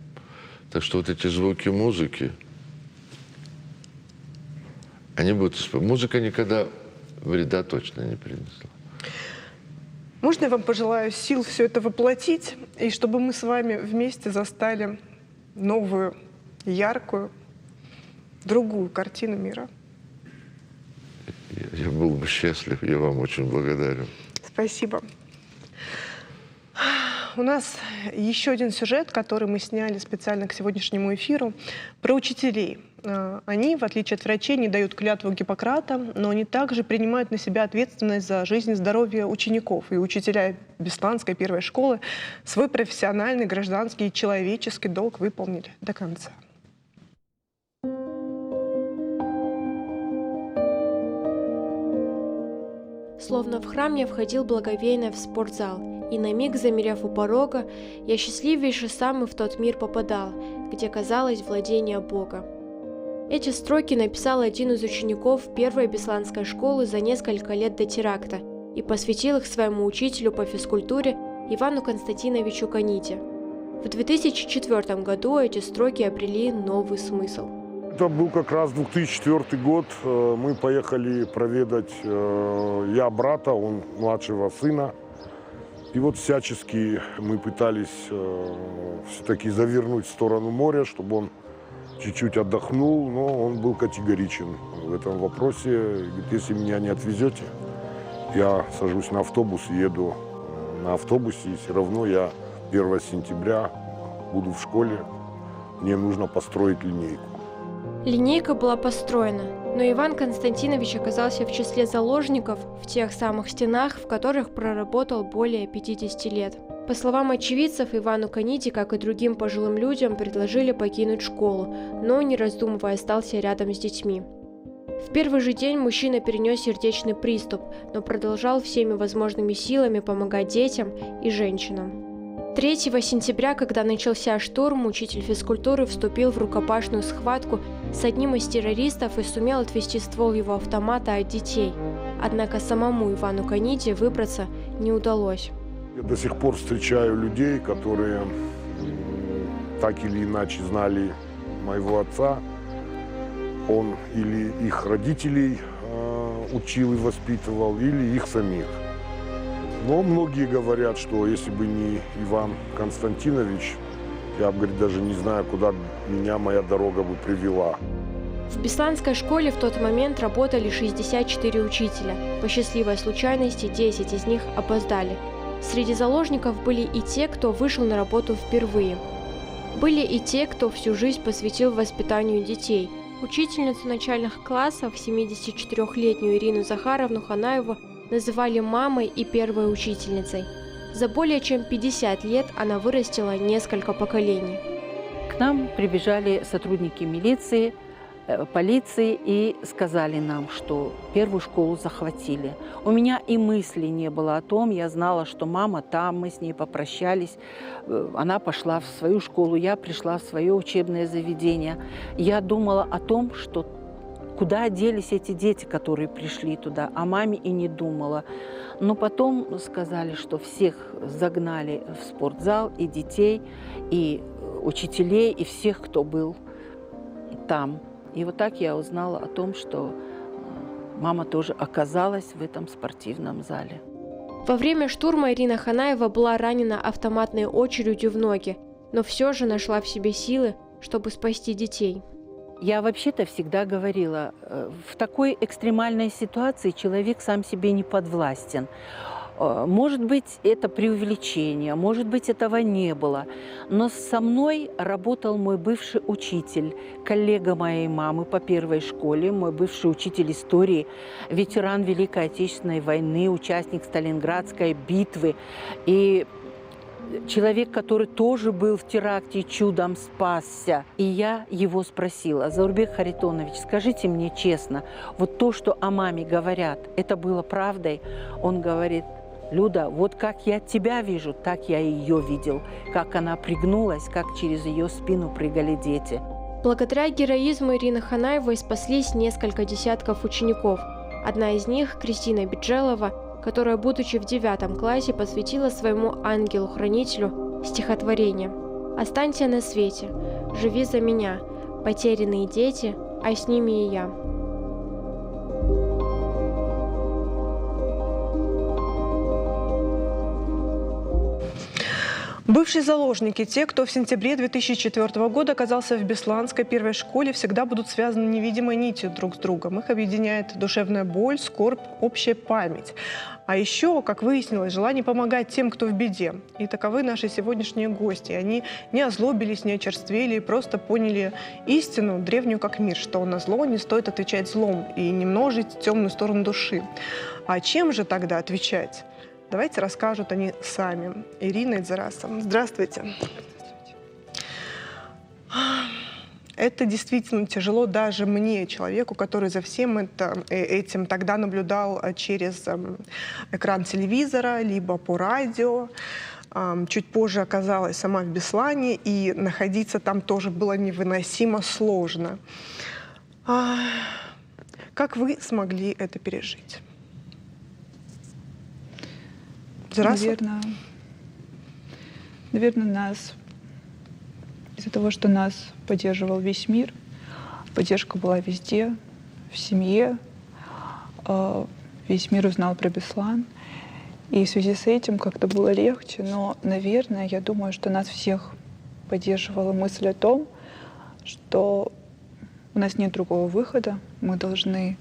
Так что вот эти звуки музыки, они будут... Музыка никогда вреда точно не принесла. Можно я вам пожелаю сил все это воплотить, и чтобы мы с вами вместе застали новую, яркую, другую картину мира? Я был бы счастлив, я вам очень благодарен. Спасибо. У нас еще один сюжет, который мы сняли специально к сегодняшнему эфиру, про учителей. Они, в отличие от врачей, не дают клятву Гиппократа, но они также принимают на себя ответственность за жизнь и здоровье учеников. И учителя Бесланской первой школы свой профессиональный, гражданский и человеческий долг выполнили до конца. Словно в храм я входил благоговейно в спортзал, и на миг, замерев у порога, я счастливейше сам и в тот мир попадал, где казалось владение Бога. Эти строки написал один из учеников первой бесланской школы за несколько лет до теракта. и посвятил их своему учителю по физкультуре Ивану Константиновичу Каните. В 2004 году эти строки обрели новый смысл. Это был как раз 2004 год. Мы поехали проведать, я брата, он младшего сына. И вот всячески мы пытались все-таки завернуть в сторону моря, чтобы он чуть-чуть отдохнул, но он был категоричен в этом вопросе. Говорит, если меня не отвезете, я сажусь на автобус и еду на автобусе, и все равно я 1 сентября буду в школе, мне нужно построить линейку. Линейка была построена, но Иван Константинович оказался в числе заложников в тех самых стенах, в которых проработал более 50 лет. По словам очевидцев, Ивану Каните, как и другим пожилым людям, предложили покинуть школу, но, не раздумывая, остался рядом с детьми. В первый же день мужчина перенес сердечный приступ, но продолжал всеми возможными силами помогать детям и женщинам. 3 сентября, когда начался штурм, учитель физкультуры вступил в рукопашную схватку с одним из террористов и сумел отвести ствол его автомата от детей. Однако самому Ивану Каните выбраться не удалось. Я до сих пор встречаю людей, которые так или иначе знали моего отца. Он или их родителей учил и воспитывал, или их самих. Но многие говорят, что если бы не Иван Константинович, я, говорит, даже не знаю, куда меня моя дорога бы привела. В Бесланской школе в тот момент работали 64 учителя. По счастливой случайности 10 из них опоздали. Среди заложников были и те, кто вышел на работу впервые. Были и те, кто всю жизнь посвятил воспитанию детей. Учительницу начальных классов, 74-летнюю Ирину Захаровну Ханаеву, называли мамой и первой учительницей. За более чем 50 лет она вырастила несколько поколений. К нам прибежали сотрудники милиции, полиции и сказали нам, что первую школу захватили. У меня и мысли не было о том, я знала, что мама там, мы с ней попрощались, она пошла в свою школу, я пришла в свое учебное заведение. Я думала о том, что куда делись эти дети, которые пришли туда, о маме и не думала. Но потом сказали, что всех загнали в спортзал, и детей, и учителей, и всех, кто был там. И вот так я узнала о том, что мама тоже оказалась в этом спортивном зале. Во время штурма Ирина Ханаева была ранена автоматной очередью в ноги, но все же нашла в себе силы, чтобы спасти детей. Я вообще-то всегда говорила, в такой экстремальной ситуации человек сам себе не подвластен. Может быть, это преувеличение, может быть, этого не было. Но со мной работал мой бывший учитель, коллега моей мамы по первой школе, мой бывший учитель истории, ветеран Великой Отечественной войны, участник Сталинградской битвы. И человек, который тоже был в теракте и чудом спасся. И я его спросила: Заурбек Харитонович, скажите мне честно, вот то, что о маме говорят, это было правдой? Он говорит: Люда, вот как я тебя вижу, так я и ее видел. Как она пригнулась, как через ее спину прыгали дети. Благодаря героизму Ирины Ханаевой спаслись несколько десятков учеников. Одна из них, Кристина Биджелова, которая, будучи в 9 классе, посвятила своему ангелу-хранителю стихотворение: «Останься на свете, живи за меня, потерянные дети, а с ними и я». Бывшие заложники, те, кто в сентябре 2004 года оказался в Бесланской первой школе, всегда будут связаны невидимой нитью друг с другом. Их объединяет душевная боль, скорбь, общая память. А еще, как выяснилось, желание помогать тем, кто в беде. И таковы наши сегодняшние гости. Они не озлобились, не очерствели, просто поняли истину, древнюю как мир, что на зло не стоит отвечать злом и не множить темную сторону души. А чем же тогда отвечать? Давайте расскажут они сами. Ирина Идзараса. Здравствуйте. Это действительно тяжело даже мне, человеку, который за всем этим тогда наблюдал через экран телевизора, либо по радио. Чуть позже оказалась сама в Беслане, и находиться там тоже было невыносимо сложно. Как вы смогли это пережить? Здравствуйте. Наверное, нас из-за того, что нас поддерживал весь мир, поддержка была везде, в семье, весь мир узнал про Беслан. И в связи с этим как-то было легче, но, наверное, я думаю, что нас всех поддерживала мысль о том, что у нас нет другого выхода, мы должны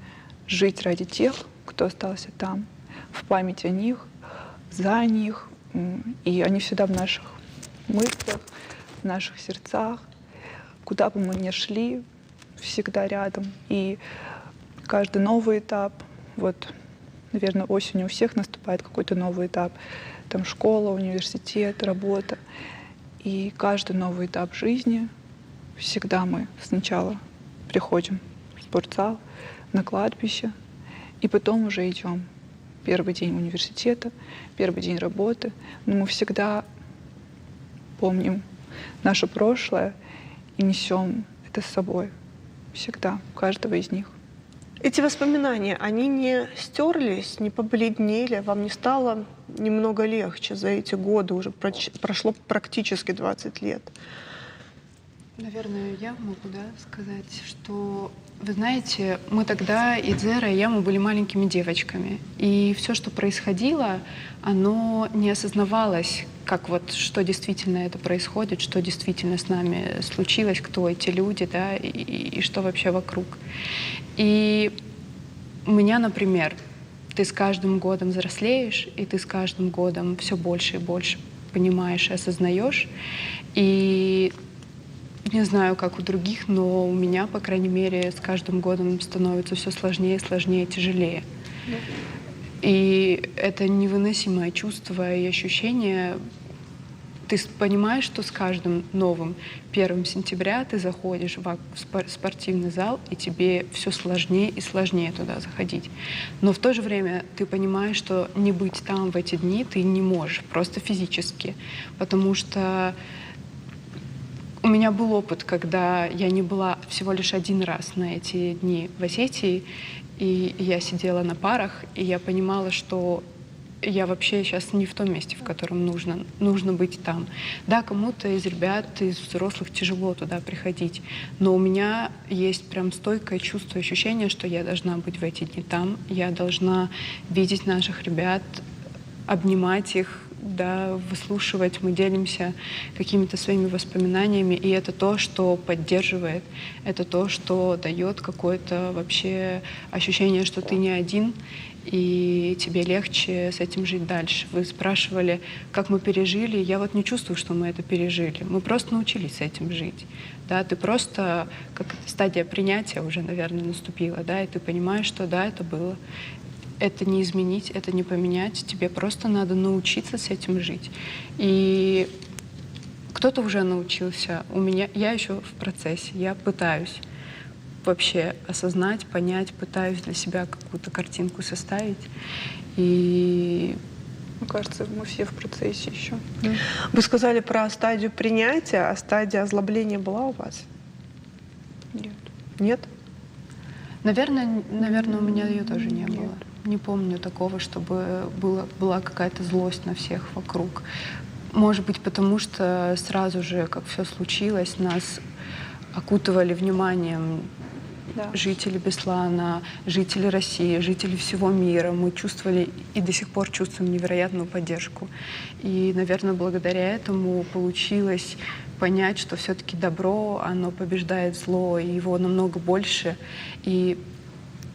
жить ради тех, кто остался там, в память о них, за них, и они всегда в наших мыслях, в наших сердцах, куда бы мы ни шли, всегда рядом. И каждый новый этап, вот, наверное, осенью у всех наступает какой-то новый этап, там школа, университет, работа. И каждый новый этап жизни, всегда мы сначала приходим в спортзал, на кладбище, и потом уже идем. Первый день университета, первый день работы. Но мы всегда помним наше прошлое и несем это с собой. Всегда, каждого из них. Эти воспоминания, они не стерлись, не побледнели, вам не стало немного легче за эти годы, уже прошло практически 20 лет? Наверное, я могу, сказать, что, вы знаете, мы тогда, и Дзера, и я, мы были маленькими девочками. И все, что происходило, оно не осознавалось, как вот, что действительно это происходит, что действительно с нами случилось, кто эти люди, и что вообще вокруг. И у меня, например, ты с каждым годом взрослеешь, и ты с каждым годом все больше и больше понимаешь и осознаешь. И не знаю, как у других, но у меня, по крайней мере, с каждым годом становится все сложнее, сложнее, тяжелее. Да. И это невыносимое чувство и ощущение. Ты понимаешь, что с каждым новым 1 сентября ты заходишь в спортивный зал, и тебе все сложнее и сложнее туда заходить. Но в то же время ты понимаешь, что не быть там в эти дни ты не можешь, просто физически. Потому что у меня был опыт, когда я не была всего лишь 1 раз на эти дни в Осетии, и я сидела на парах, и я понимала, что я вообще сейчас не в том месте, в котором нужно быть там. Да, кому-то из ребят, из взрослых тяжело туда приходить, но у меня есть прям стойкое чувство, ощущение, что я должна быть в эти дни там, я должна видеть наших ребят, обнимать их, выслушивать, мы делимся какими-то своими воспоминаниями, и это то, что поддерживает, это то, что дает какое-то вообще ощущение, что ты не один, и тебе легче с этим жить дальше. Вы спрашивали, как мы пережили. Я вот не чувствую, что мы это пережили. Мы просто научились с этим жить. Да, ты просто, как стадия принятия уже, наверное, наступила, и ты понимаешь, что это было. Это не изменить, это не поменять. Тебе просто надо научиться с этим жить. И кто-то уже научился. Я еще в процессе. Я пытаюсь вообще осознать, понять, пытаюсь для себя какую-то картинку составить. И мне кажется, мы все в процессе еще. Вы сказали про стадию принятия, а стадия озлобления была у вас? Нет. Нет? Наверное, у меня ее тоже не было. Не помню такого, чтобы была какая-то злость на всех вокруг. Может быть, потому что сразу же, как все случилось, нас окутывали вниманием жители Беслана, жители России, жители всего мира. Мы чувствовали и до сих пор чувствуем невероятную поддержку. И, наверное, благодаря этому получилось понять, что все-таки добро, оно побеждает зло, и его намного больше. И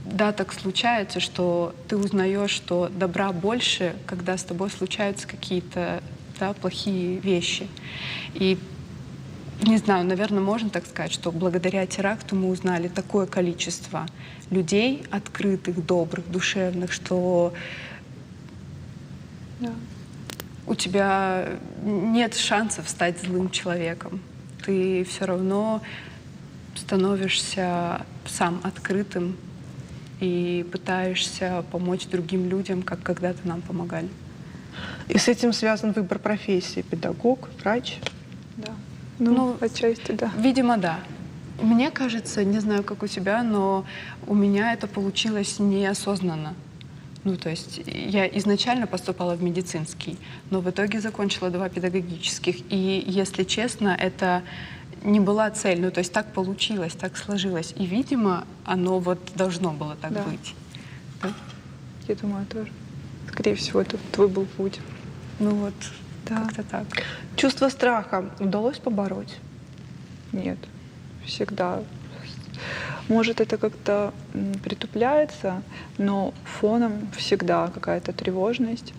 да, так случается, что ты узнаешь, что добра больше, когда с тобой случаются какие-то плохие вещи. И не знаю, наверное, можно так сказать, что благодаря теракту мы узнали такое количество людей, открытых, добрых, душевных, что у тебя нет шансов стать злым человеком. Ты все равно становишься сам открытым и пытаешься помочь другим людям, как когда-то нам помогали. И с этим связан выбор профессии: педагог, врач? Да. Ну, отчасти, да. Видимо, да. Мне кажется, не знаю, как у тебя, но у меня это получилось неосознанно. Ну, то есть я изначально поступала в медицинский, но в итоге закончила 2 педагогических. И, если честно, это не была цель. Ну, то есть так получилось, так сложилось. И, видимо, оно вот должно было так быть. Да? Я думаю, тоже. Скорее всего, это твой был путь. Ну вот, как-то так. Чувство страха удалось побороть? Нет, всегда. Может, это как-то притупляется, но фоном всегда какая-то тревожность.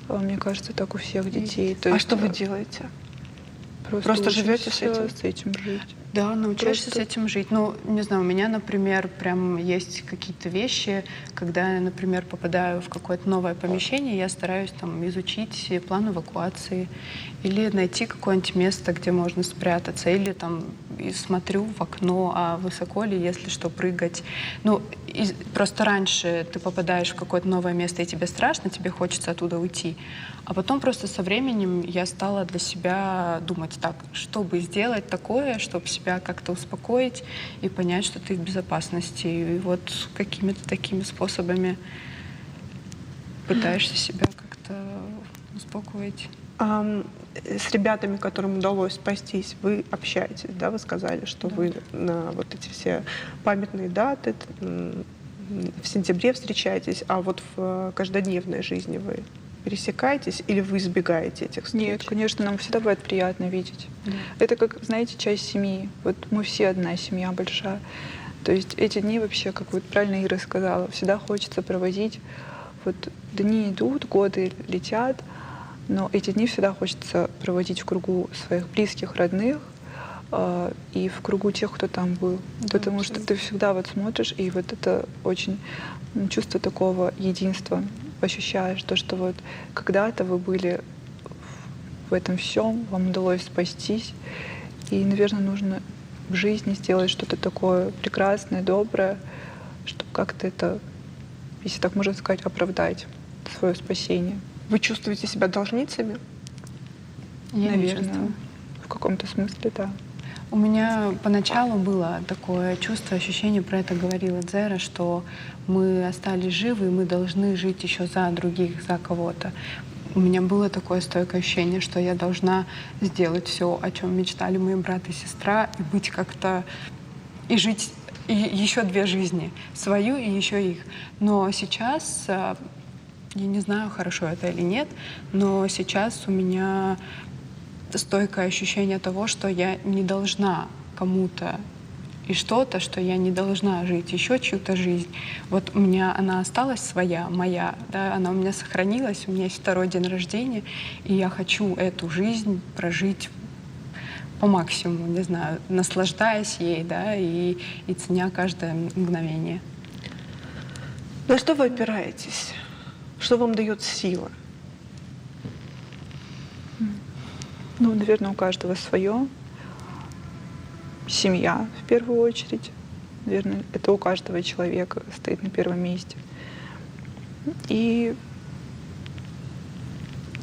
Мне кажется, так у всех детей. То есть, что вы делаете? Просто живете с этим жить. Да, научаешься Просто- с этим жить. Ну, не знаю, у меня, например, прям есть какие-то вещи, когда я, например, попадаю в какое-то новое помещение, я стараюсь там изучить план эвакуации или найти какое-нибудь место, где можно спрятаться, или там и смотрю в окно, а высоко ли, если что, прыгать. Ну, просто раньше ты попадаешь в какое-то новое место, и тебе страшно, тебе хочется оттуда уйти. А потом просто со временем я стала для себя думать так, чтобы сделать такое, чтобы себя как-то успокоить и понять, что ты в безопасности. И вот какими-то такими способами пытаешься себя как-то успокоить. С ребятами, которым удалось спастись, вы общаетесь, да? Вы сказали, что вы на вот эти все памятные даты в сентябре встречаетесь, а вот в каждодневной жизни вы пересекаетесь или вы избегаете этих встреч? Нет, конечно, нам всегда бывает приятно видеть. Это как, знаете, часть семьи. Вот мы все одна семья большая. То есть эти дни вообще, как вот правильно Ира сказала, всегда хочется проводить. Вот дни идут, годы летят, но эти дни всегда хочется проводить в кругу своих близких, родных и в кругу тех, кто там был. Потому что ты всегда вот смотришь, и вот это очень чувство такого единства ощущаешь, то, что вот когда-то вы были в этом всем, вам удалось спастись, и, наверное, нужно в жизни сделать что-то такое прекрасное, доброе, чтобы как-то это, если так можно сказать, оправдать свое спасение. Вы чувствуете себя должницами? Я не Наверное, чувствую. в каком-то смысле, да. У меня поначалу было такое чувство, ощущение, про это говорила Дзера, что мы остались живы, и мы должны жить еще за других, за кого-то. У меня было такое стойкое ощущение, что я должна сделать все, о чем мечтали мои брат и сестра, и быть как-то и жить еще 2 жизни, свою и еще их. Но сейчас, я не знаю, хорошо это или нет, но сейчас у меня стойкое ощущение того, что я не должна кому-то и что-то, что я не должна жить еще чью-то жизнь. Вот у меня она осталась своя, моя, да, она у меня сохранилась, у меня есть 2-й день рождения, и я хочу эту жизнь прожить по максимуму, не знаю, наслаждаясь ей, да, и ценя каждое мгновение. На что вы опираетесь? Что вам дает сила? Ну, наверное, у каждого свое. Семья, в первую очередь. Наверное, это у каждого человека стоит на первом месте. И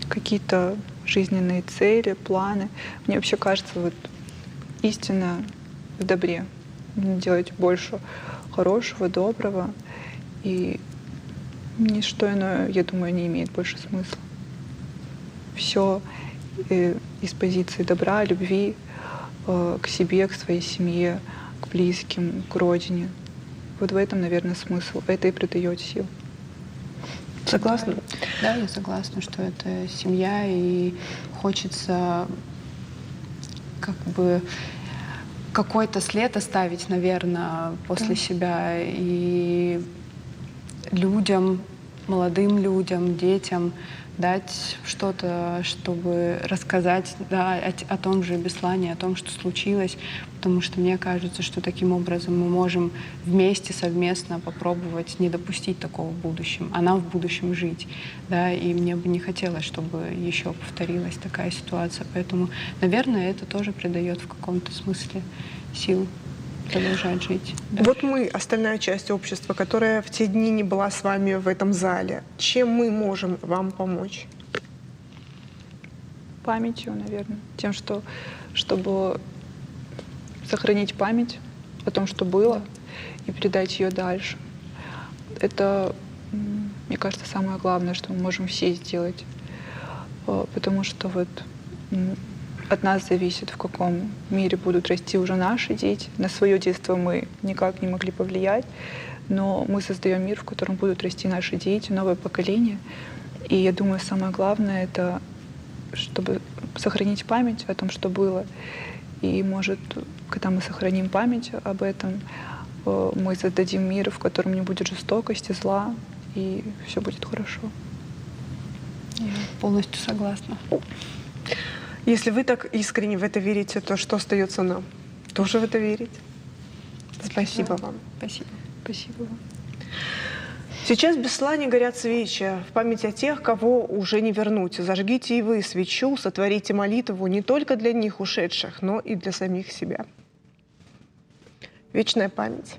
какие-то жизненные цели, планы. Мне вообще кажется, вот истина в добре. Делать больше хорошего, доброго. И ничто иное, я думаю, не имеет больше смысла. Все из позиции добра, любви к себе, к своей семье, к близким, к родине. Вот в этом, наверное, смысл. Это и придает сил. Согласна? Да, я согласна, что это семья, и хочется как бы какой-то след оставить, наверное, после себя и людям, молодым людям, детям дать что-то, чтобы рассказать, да, о том же Беслане, о том, что случилось, потому что мне кажется, что таким образом мы можем вместе, совместно попробовать не допустить такого в будущем, а нам в будущем жить, да, и мне бы не хотелось, чтобы еще повторилась такая ситуация, поэтому, наверное, это тоже придает в каком-то смысле сил продолжать жить. Вот мы, остальная часть общества, которая в те дни не была с вами в этом зале, чем мы можем вам помочь? Памятью, наверное. Тем, что, чтобы сохранить память о том, что было, и передать ее дальше. Это мне кажется, самое главное, что мы можем все сделать. Потому что вот от нас зависит, в каком мире будут расти уже наши дети. На свое детство мы никак не могли повлиять, но мы создаем мир, в котором будут расти наши дети, новое поколение. И я думаю, самое главное — это чтобы сохранить память о том, что было. И, может, когда мы сохраним память об этом, мы создадим мир, в котором не будет жестокости, зла, и все будет хорошо. Я полностью согласна. Если вы так искренне в это верите, то что остается нам? Тоже в это верить? Спасибо вам. Спасибо. Спасибо вам. Сейчас в Беслане горят свечи в память о тех, кого уже не вернуть. Зажгите и вы свечу, сотворите молитву не только для них ушедших, но и для самих себя. Вечная память.